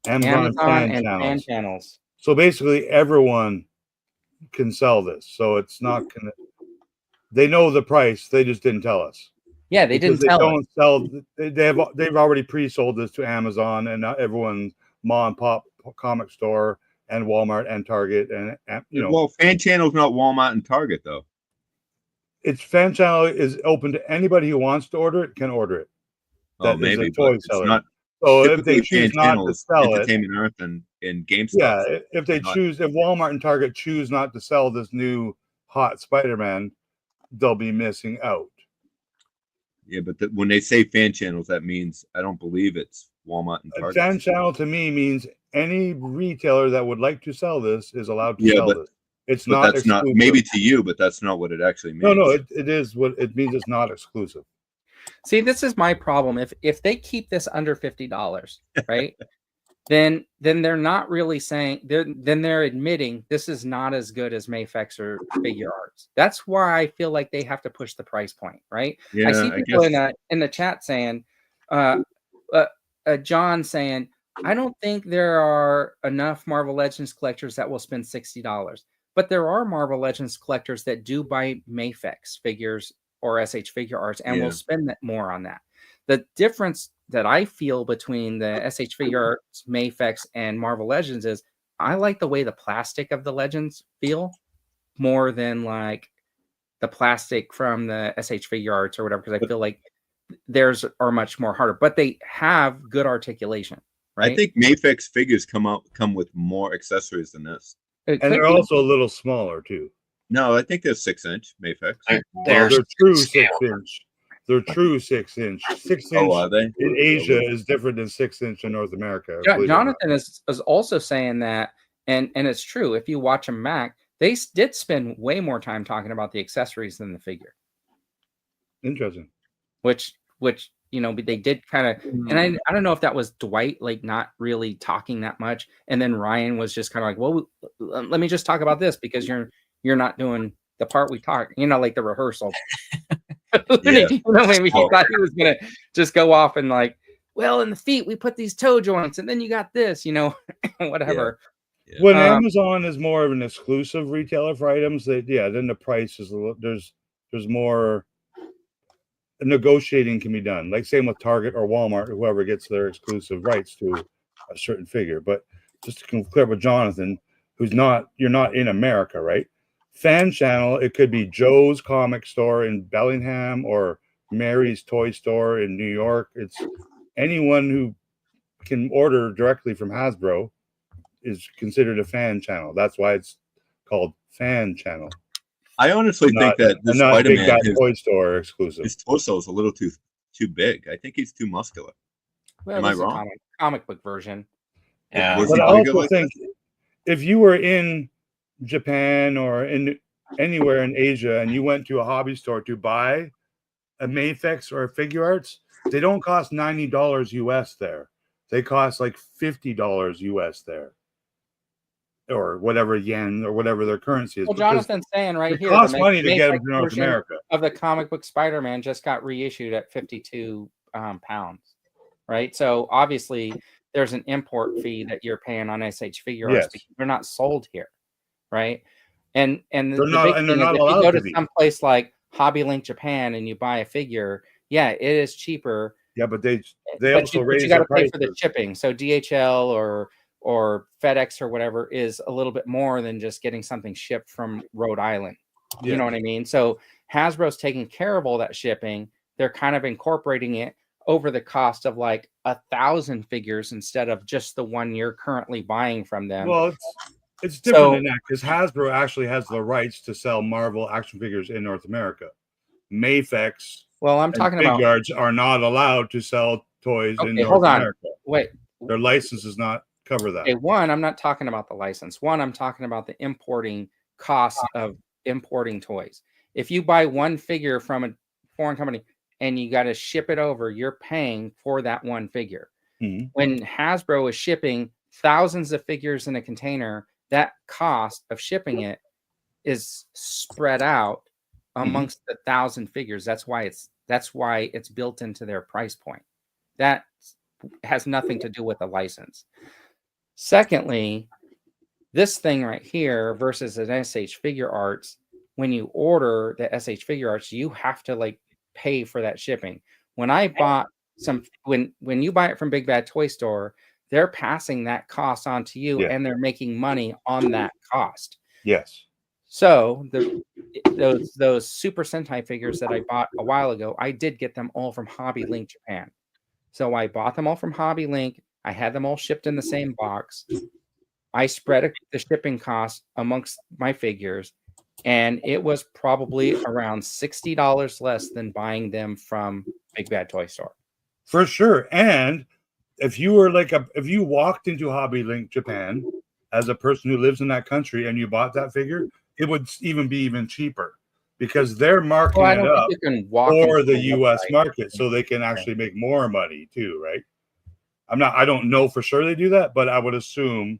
Amazon and fan channels. So basically, everyone can sell this. So it's not gonna. They know the price. They just didn't tell us. Yeah, they didn't tell us. They've already pre-sold this to Amazon and everyone's mom and pop comic store and Walmart and Target and Well, fan channel's not Walmart and Target though. Its fan channel is open to anybody who wants to order it can order it. That is a toy seller. Not, so if they choose not to sell it, Entertainment Earth and GameStop. Yeah, if Walmart and Target choose not to sell this new hot Spider-Man, they'll be missing out. Yeah, but when they say fan channels, that means I don't believe it's Walmart and Target. A fan channel to me means any retailer that would like to sell this is allowed to sell this. It's not that's exclusive. not maybe to you, but that's not what it actually means. No, it is what it means. It's not exclusive. See, this is my problem. If they keep this under $50, right, then they're not really saying they're admitting this is not as good as Mayfex or Figure Arts. That's why I feel like they have to push the price point, right? Yeah, I see people in the chat saying, John saying, I don't think there are enough Marvel Legends collectors that will spend $60, but there are Marvel Legends collectors that do buy Mayfex figures or SH Figure Arts and will spend more on that. The difference that I feel between the SH Figure Arts, Mayfex, and Marvel Legends is I like the way the plastic of the Legends feel more than like the plastic from the SH Figure Arts or whatever, because I feel like theirs are much more harder, but they have good articulation, right? I think Mayfex figures come with more accessories than this. And they're also a little smaller too. No, I think they're 6-inch Mayfex. They're true 6-inch. They're true 6-inch. 6-inch are they? In Asia is different than 6-inch in North America. Jonathan is also saying that, and it's true. If you watch a Mac, they did spend way more time talking about the accessories than the figure. Interesting. Which they did kind of, and I don't know if that was Dwight like not really talking that much, and then Ryan was just kind of like, well, let me just talk about this because you're not doing the part we talk, like the rehearsal. Maybe he thought he was gonna just go off and like, well, in the feet we put these toe joints, and then you got this, whatever. Yeah. When Amazon is more of an exclusive retailer for items, then the price is there's more negotiating can be done. Like same with Target or Walmart, whoever gets their exclusive rights to a certain figure. But just to clear with Jonathan, you're not in America, right? Fan channel, it could be Joe's comic store in Bellingham or Mary's toy store in New York. It's anyone who can order directly from Hasbro is considered a fan channel. That's why it's called fan channel. I honestly think that this Spider-Man toy store exclusive. His torso is a little too big. I think he's too muscular. Well, am I wrong? Comic book version. Yeah, but I also think if you were in Japan or in anywhere in Asia and you went to a hobby store to buy a Mayfex or a Figure Arts, they don't cost $90 US there. They cost like $50 US there, or whatever yen or whatever their currency is. Well, Jonathan's saying right here, it costs money to get them to North America. Of the comic book Spider-Man just got reissued at 52 pounds, right? So obviously there's an import fee that you're paying on SH Figure Arts because they're not sold here, right? And they're not allowed to go to some place like Hobby Link Japan and you buy a figure, it is cheaper. Yeah, but they also raise you got to pay for the shipping. So DHL or FedEx or whatever is a little bit more than just getting something shipped from Rhode Island. You know what I mean? So Hasbro's taking care of all that shipping. They're kind of incorporating it over the cost of like 1,000 figures instead of just the one you're currently buying from them. Well, it's different than that because Hasbro actually has the rights to sell Marvel action figures in North America. Mayfex, I'm talking about Figure Arts are not allowed to sell toys in North America. Wait, their license does not cover that. Okay, one, I'm not talking about the license. One, I'm talking about the importing cost of importing toys. If you buy one figure from a foreign company and you got to ship it over, you're paying for that one figure. Mm-hmm. When Hasbro is shipping thousands of figures in a container, that cost of shipping it is spread out amongst the 1,000 figures. That's why it's built into their price point. That has nothing to do with the license. Secondly, this thing right here versus an SH Figure Arts, when you order the SH Figure Arts, you have to like pay for that shipping. When I bought when you buy it from Big Bad Toy Store, they're passing that cost on to you, and they're making money on that cost. Yes. So those Super Sentai figures that I bought a while ago, I did get them all from Hobby Link Japan. So I bought them all from Hobby Link. I had them all shipped in the same box. I spread the shipping costs amongst my figures, and it was probably around $60 less than buying them from Big Bad Toy Store. For sure. And if you were if you walked into Hobby Link Japan as a person who lives in that country and you bought that figure, it would be even cheaper because they're marking it up for the US market so they can actually make more money too, right? I don't know for sure they do that, but I would assume.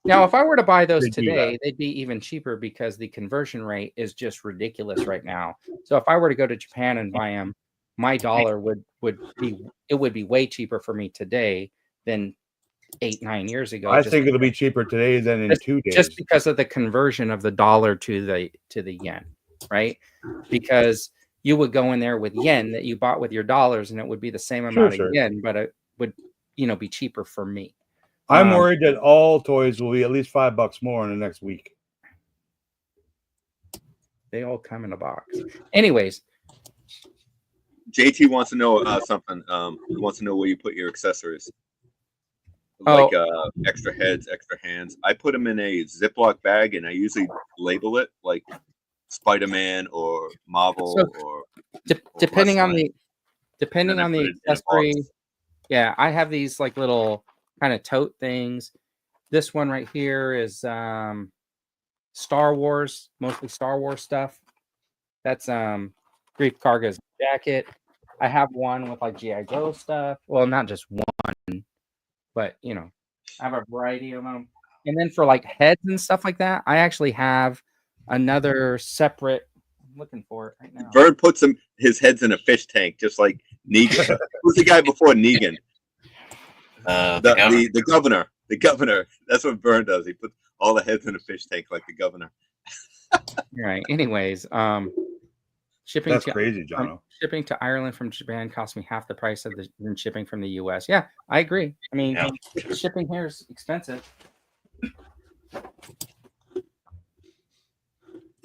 Now, if I were to buy those today, they'd be even cheaper because the conversion rate is just ridiculous right now. So if I were to go to Japan and buy them, my dollar would be way cheaper for me today than 8-9 years ago. I think it'll be cheaper today than in 2 days. Just because of the conversion of the dollar to the yen, right? Because you would go in there with yen that you bought with your dollars, and it would be the same amount of yen, but it would be cheaper for me. I'm worried that all toys will be at least $5 more in the next week. They all come in a box. Anyways, JT wants to know something. He wants to know where you put your accessories, like extra heads, extra hands. I put them in a Ziploc bag, and I usually label it like Spider-Man or Marvel or depending on the accessory. Yeah, I have these like little kind of tote things. This one right here is Star Wars, mostly Star Wars stuff. That's Grief Karga's jacket. I have one with like G.I. Joe stuff. Well, not just one, but I have a variety of them. And then for like heads and stuff like that, I actually have another separate. I'm looking for it right now. Vern puts his heads in a fish tank, just like Negan. Who's the guy before Negan? The governor. The governor. That's what Vern does. He puts all the heads in a fish tank like the governor. Right. Anyways, shipping. That's crazy, Jono. Shipping to Ireland from Japan cost me half the price of than shipping from the U.S. Yeah, I agree. I mean, shipping here is expensive.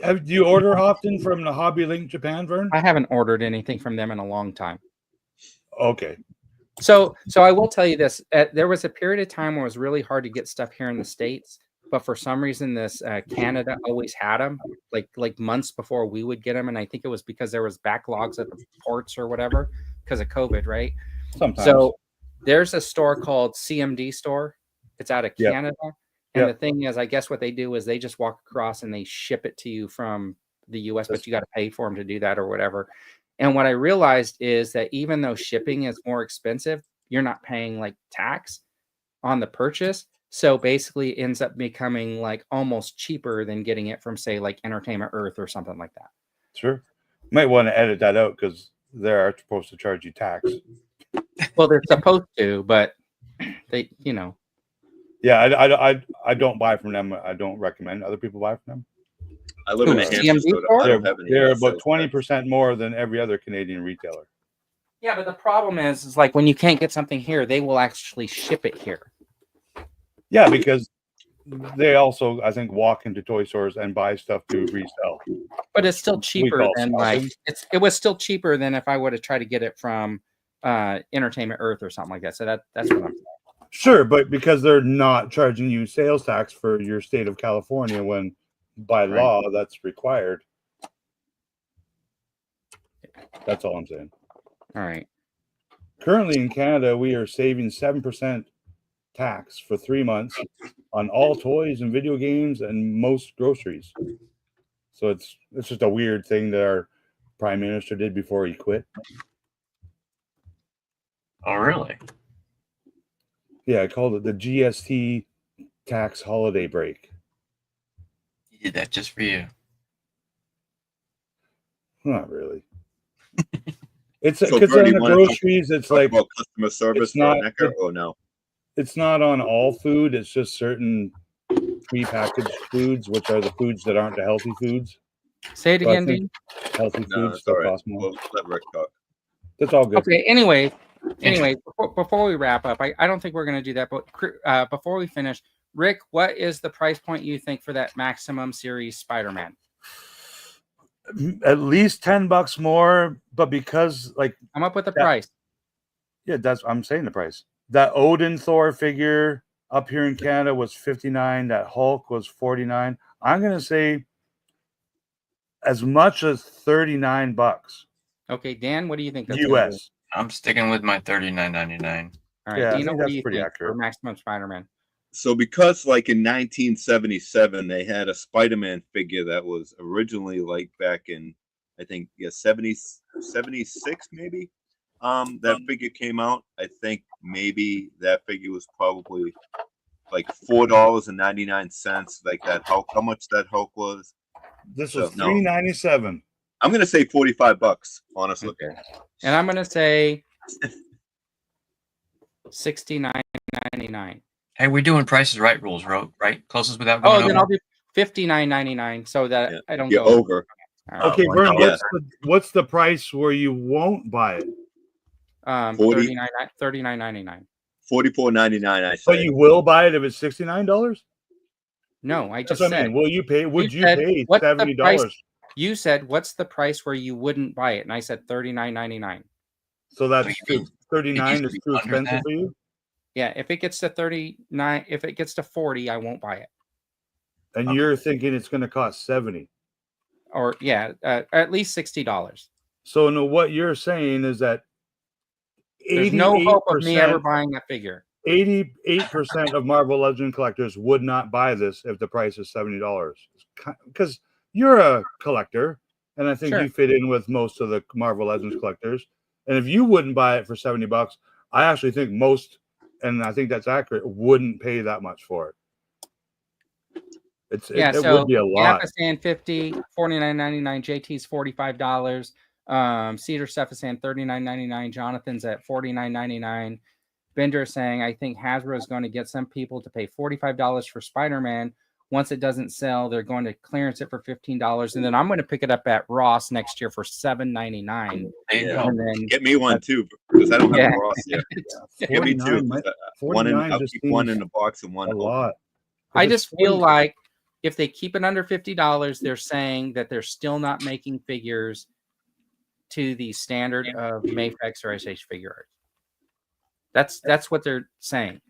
Do you order often from the Hobby Link Japan, Vern? I haven't ordered anything from them in a long time. Okay. So I will tell you this. There was a period of time where it was really hard to get stuff here in the States, but for some reason, Canada always had them, like months before we would get them, and I think it was because there was backlogs at the ports or whatever because of COVID, right? Sometimes. So there's a store called CMD Store. It's out of Canada, and the thing is, I guess what they do is they just walk across and they ship it to you from the U.S., but you got to pay for them to do that or whatever. And what I realized is that even though shipping is more expensive, you're not paying like tax on the purchase. So basically it ends up becoming like almost cheaper than getting it from, say, like Entertainment Earth or something like that. Sure. You might want to edit that out because they are supposed to charge you tax. Well, they're supposed to, but they, Yeah, I don't buy from them. I don't recommend other people buy from them. I live in a Hampton store. I don't have any. They're about 20% more than every other Canadian retailer. Yeah, but the problem is like when you can't get something here, they will actually ship it here. Yeah, because they also, I think, walk into toy stores and buy stuff to resell. But it's still cheaper than it was still cheaper than if I would have tried to get it from Entertainment Earth or something like that. So that's what I'm saying. Sure, but because they're not charging you sales tax for your state of California when by law that's required. That's all I'm saying. All right. Currently in Canada, we are saving 7% tax for 3 months on all toys and video games and most groceries. So it's just a weird thing that our prime minister did before he quit. Oh, really? Yeah, I called it the GST tax holiday break. He did that just for you. Not really. It's So, because Bernie, in the groceries, it's like about customer service it's not. for Necker, or no? It's not on all food. It's just certain prepackaged foods, which are the foods that aren't the healthy foods. Say it So I again, think Dean. healthy No, foods it's still all right. cost more. We'll let Rick talk. That's all good. Okay. Anyway, before we wrap up, I don't think we're going to do that. But before we finish, Rick, what is the price point you think for that Maximum Series Spider-Man? At least $10 more, but because like I'm up with the price. Yeah, I'm saying the price. That Odin Thor figure up here in Canada was $59. That Hulk was $49. I'm gonna say as much as $39. Okay, Dan, what do you think that's US. I'm sticking with my $39.99. All right, Yeah, Dino, what do you pretty think accurate for Maximum Spider-Man? So because like in 1977 they had a Spider-Man figure that was originally like back in I think 76 maybe. That figure came out. I think maybe that figure was probably like $4.99. Like that Hulk. How much that Hulk was? This was $3.97. I'm gonna say $45, honestly. Okay. And I'm gonna say $69.99. Hey, we're doing Prices Right rules, right? Closest without going over. Then I'll do $59.99 so that I don't go over. Okay, Vern, what's the price where you won't buy it? $39.99. $44.99. I say. But you will buy it if it's $69? No, I just That's what said. I mean. Will you pay? Would you pay $70? You said, "What's the price where you wouldn't buy it?" And I said $39.99. So that's 39 is too expensive for you. Yeah, if it gets to 39, if it gets to 40, I won't buy it. And you're thinking it's going to cost 70, or at least $60. So no, what you're saying is that there's no hope of me ever buying that figure. 88% of Marvel Legend collectors would not buy this if the price is $70, because you're a collector, and I think you fit in with most of the Marvel Legends collectors. And if you wouldn't buy it for $70, I actually think most, and I think that's accurate, wouldn't pay that much for it. It would be a lot. Yappa saying $50, $49.99. JT's $45. Cedar Stuff is saying $39.99. Jonathan's at $49.99. Bender saying, I think Hasbro is going to get some people to pay $45 for Spider-Man. Once it doesn't sell, they're going to clearance it for $15, and then I'm going to pick it up at Ross next year for $7.99. And then get me one too, because I don't have a Ross yet. Get me two. I'll keep one in the box and one. A lot. I just feel like if they keep it under $50, they're saying that they're still not making figures to the standard of Mafex or SH Figure Arts. That's what they're saying,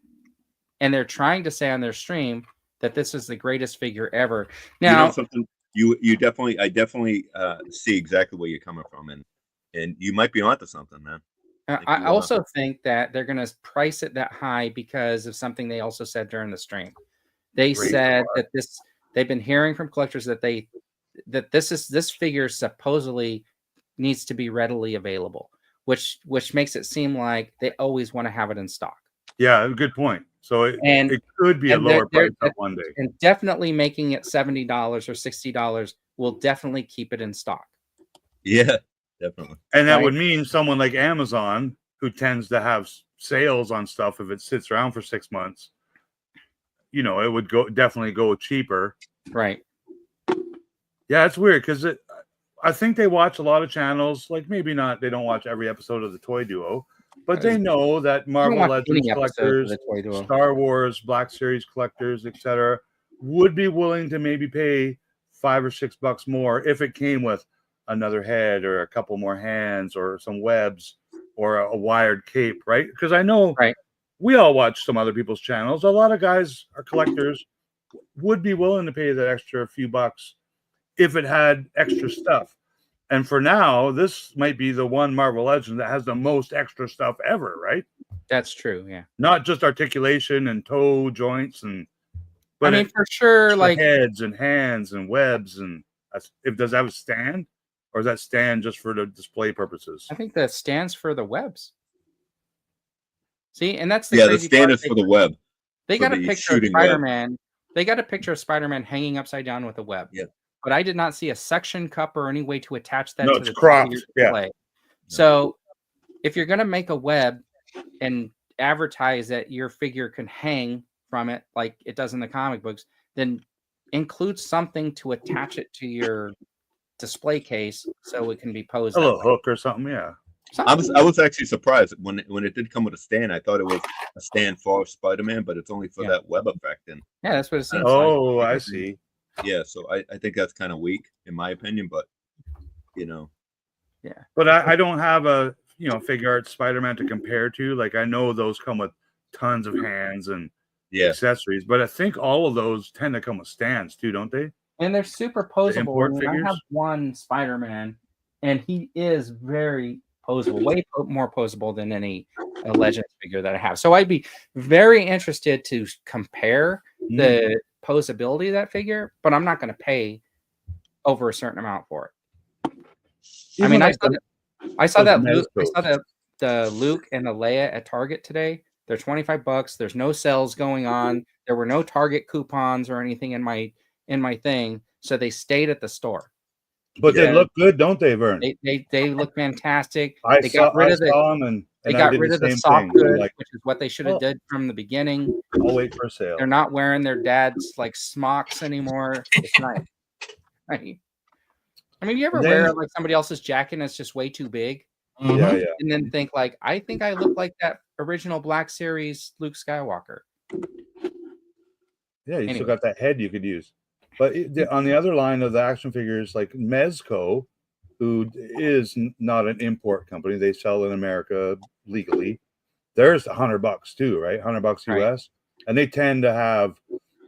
and they're trying to say on their stream that this is the greatest figure ever. Now, something I definitely see exactly where you're coming from, and you might be onto something, man. I also think that they're going to price it that high because of something they also said during the stream. They said that they've been hearing from collectors that this figure supposedly needs to be readily available, which makes it seem like they always want to have it in stock. Yeah, good point. So it could be a lower price one day. And definitely making it $70 or $60 will definitely keep it in stock. Yeah, definitely. And that would mean someone like Amazon, who tends to have sales on stuff if it sits around for 6 months, it would definitely go cheaper. Right. Yeah, it's weird because I think they watch a lot of channels, like maybe not, they don't watch every episode of the Toy Duo, but they know that Marvel Legends collectors, Star Wars, Black Series collectors, etc., would be willing to maybe pay $5 or $6 more if it came with another head or a couple more hands or some webs or a wired cape, right? Because I know we all watch some other people's channels. A lot of guys are collectors, would be willing to pay that extra few bucks if it had extra stuff. And for now, this might be the one Marvel Legend that has the most extra stuff ever, right? That's true, yeah. Not just articulation and toe joints, but for sure, like heads and hands and webs, and Does that have a stand, or is that stand just for the display purposes? I think that stands for the webs. See, and that's the the crazy stand part. is for the web. They for got a the picture of shooting web. Spider-Man. They got a picture of Spider-Man hanging upside down with a web. Yeah. But I did not see a suction cup or any way to attach that No, to it's the top of cropped. your Yeah. display. So if you're gonna make a web and advertise that your figure can hang from it like it does in the comic books, then include something to attach it to your display case so it can be posed. A that little way. hook or something, yeah. I was actually surprised when it did come with a stand. I thought it was a stand for Spider-Man, but it's only for that web effect. And yeah, that's what it seems oh, like. I see. Yeah, so I think that's kind of weak in my opinion, but you know. Yeah. But I don't have a figure art Spider-Man to compare to. Like I know those come with tons of hands and accessories, but I think all of those tend to come with stands too, don't they? And they're super posable. import I have one Spider-Man, and he is very posable, way more posable than any Legends figure that I have. So I'd be very interested to compare the posability of that figure, but I'm not going to pay over a certain amount for it. I mean, I saw the Luke and the Leia at Target today. They're $25. There's no sales going on. There were no Target coupons or anything in my thing, so they stayed at the store. But they look good, don't they, Vern? They look fantastic. They got rid of the soft goods, which is what they should have did from the beginning. I'll wait for a sale. They're not wearing their dad's like smocks anymore. It's nice. Right. I mean, you ever wear like somebody else's jacket and it's just way too big? Yeah. And then think like, I think I look like that original Black Series Luke Skywalker. Yeah, you still got that head you could use. But on the other line of the action figures, like Mezco, who is not an import company, they sell in America legally. There's $100 too, right? $100 US, and they tend to have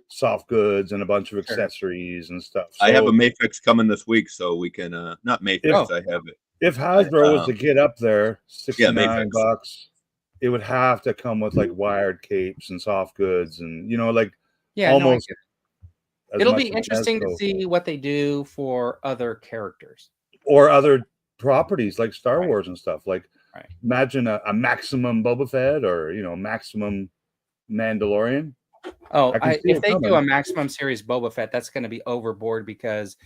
soft goods and a bunch of accessories and stuff. So, I have a Mayfix coming this week, so we can not Mayfix. I have it. If Hasbro was to get up there, $69, it would have to come with like wired capes and soft goods, and almost. It'll be interesting to see what they do for other characters or other properties like Star Wars and stuff. Like, imagine a Maximum Boba Fett or Maximum Mandalorian. Oh, if they do a Maximum series Boba Fett, that's going to be overboard because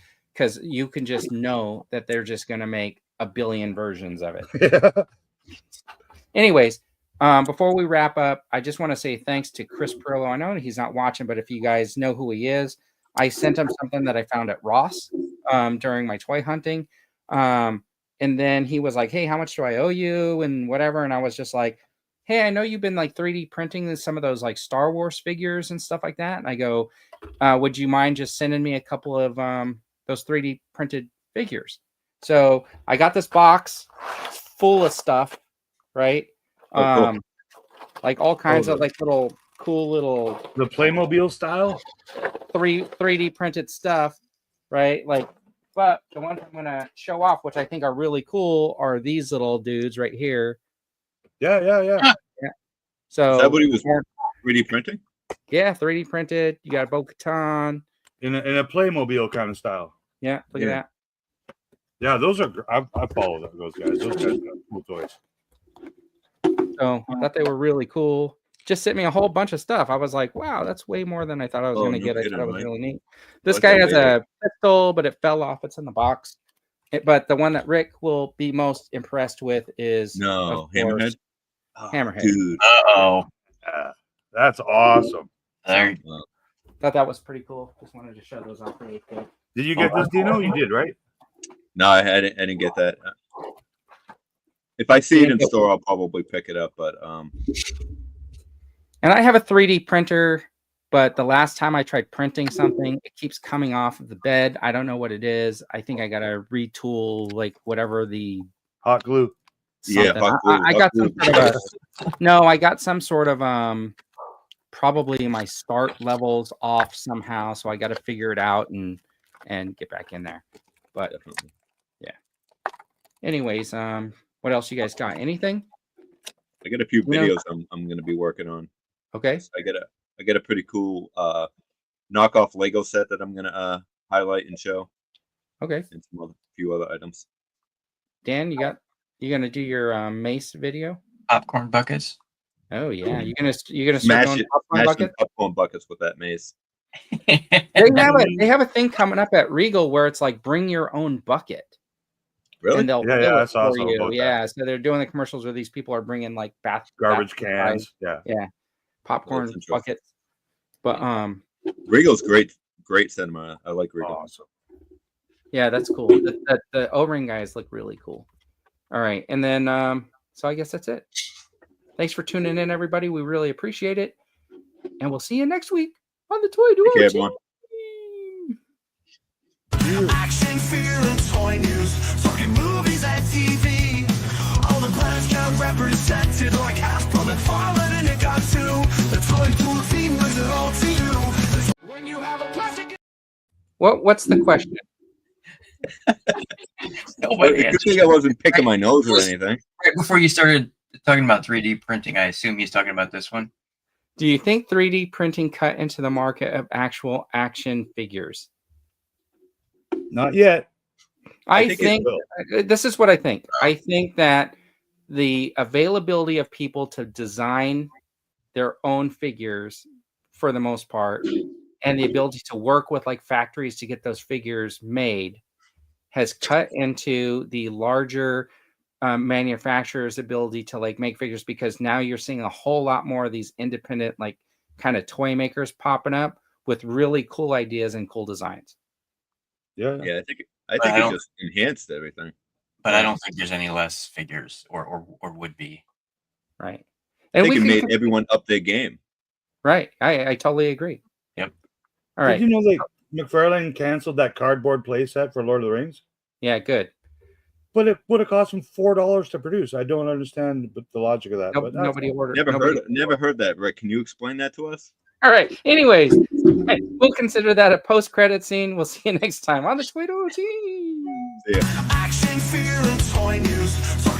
you can just know that they're just going to make a billion versions of it. Anyways, before we wrap up, I just want to say thanks to Chris Perillo. I know he's not watching, but if you guys know who he is, I sent him something that I found at Ross during my toy hunting. And then he was like, hey, how much do I owe you? And whatever. And I was just like, hey, I know you've been like 3D printing some of those like Star Wars figures and stuff like that. And I go, would you mind just sending me a couple of those 3D printed figures? So I got this box full of stuff, right? Cool. Like all kinds of like cool the Playmobil style 3D printed stuff, right? Like, but the ones I'm gonna show off, which I think are really cool, are these little dudes right here. Yeah. So is that what he was 3D printing? Yeah, 3D printed. You got Bo-Katan in a Playmobil kind of style. Yeah, look at that. Yeah, those are. I follow those guys. Those guys are cool toys. So I thought they were really cool. Just sent me a whole bunch of stuff. I was like, wow, that's way more than I thought I was going to get. I thought it was really neat. This guy has a pistol, but it fell off. It's in the box. But the one that Rick will be most impressed with is Hammerhead. Hammerhead. Dude. That's awesome. There. Thought that was pretty cool. Just wanted to show those off really quick. Did you get this, Dino? You did, right? No, I didn't get that. If I see it in store, I'll probably pick it up. But and I have a 3D printer, but the last time I tried printing something, it keeps coming off of the bed. I don't know what it is. I think I gotta retool like whatever the hot glue. Something. Yeah, hot glue. I got some sort of I got some sort of probably my start levels off somehow, so I got to figure it out and get back in there. But yeah. Anyways, what else you guys got? Anything? I got a few videos I'm going to be working on. Okay. I got a pretty cool knockoff Lego set that I'm going to highlight and show. Okay. And some few other items. Dan, you gonna do your Mace video? Popcorn buckets. Oh yeah, you're gonna start Smash doing it, popcorn smash some buckets. popcorn buckets with that mace. They have a thing coming up at Regal where it's like bring your own bucket. Really? And they'll Yeah, fill I it saw for some you. about Yeah, so they're doing the commercials where these people are bringing like garbage bath cans. supplies. Yeah, popcorn That's interesting. buckets. But Regal's great cinema. I like Regal. Awesome. yeah, that's cool. The O-ring guys look really cool. All right, and then so I guess that's it. Thanks for tuning in, everybody. We really appreciate it, and we'll see you next week on the Toy Duo Take care, Team. everyone. Action, fear, and toy news. Talking movies and TV. All the planets got represented like Hasbro and Farland, and it got to the Toy Duo Team was it all to you. When you have a plastic. What's the question? Nobody Good thing I wasn't picking my nose or anything. Right before you started talking about 3D printing, I assume he's talking about this one. Do you think 3D printing cut into the market of actual action figures? Not yet. I think this is what I think. I think that the availability of people to design their own figures for the most part, and the ability to work with like factories to get those figures made has cut into the larger manufacturers' ability to like make figures, because now you're seeing a whole lot more of these independent like kind of toy makers popping up with really cool ideas and cool designs. Yeah. Yeah, I think it just enhanced everything. But I don't think there's any less figures or would be. Right. I think it made everyone up their game. Right. I totally agree. Yep. All right. Did you know that McFarlane canceled that cardboard playset for Lord of the Rings? Yeah, good. But it would have cost him $4 to produce. I don't understand the logic of that. Nope, nobody ordered. Never heard that, Rick. Can you explain that to us? All right. Anyways, we'll consider that a post-credit scene. We'll see you next time on the Toy Duo Team. See ya. Action, fear, and toy news.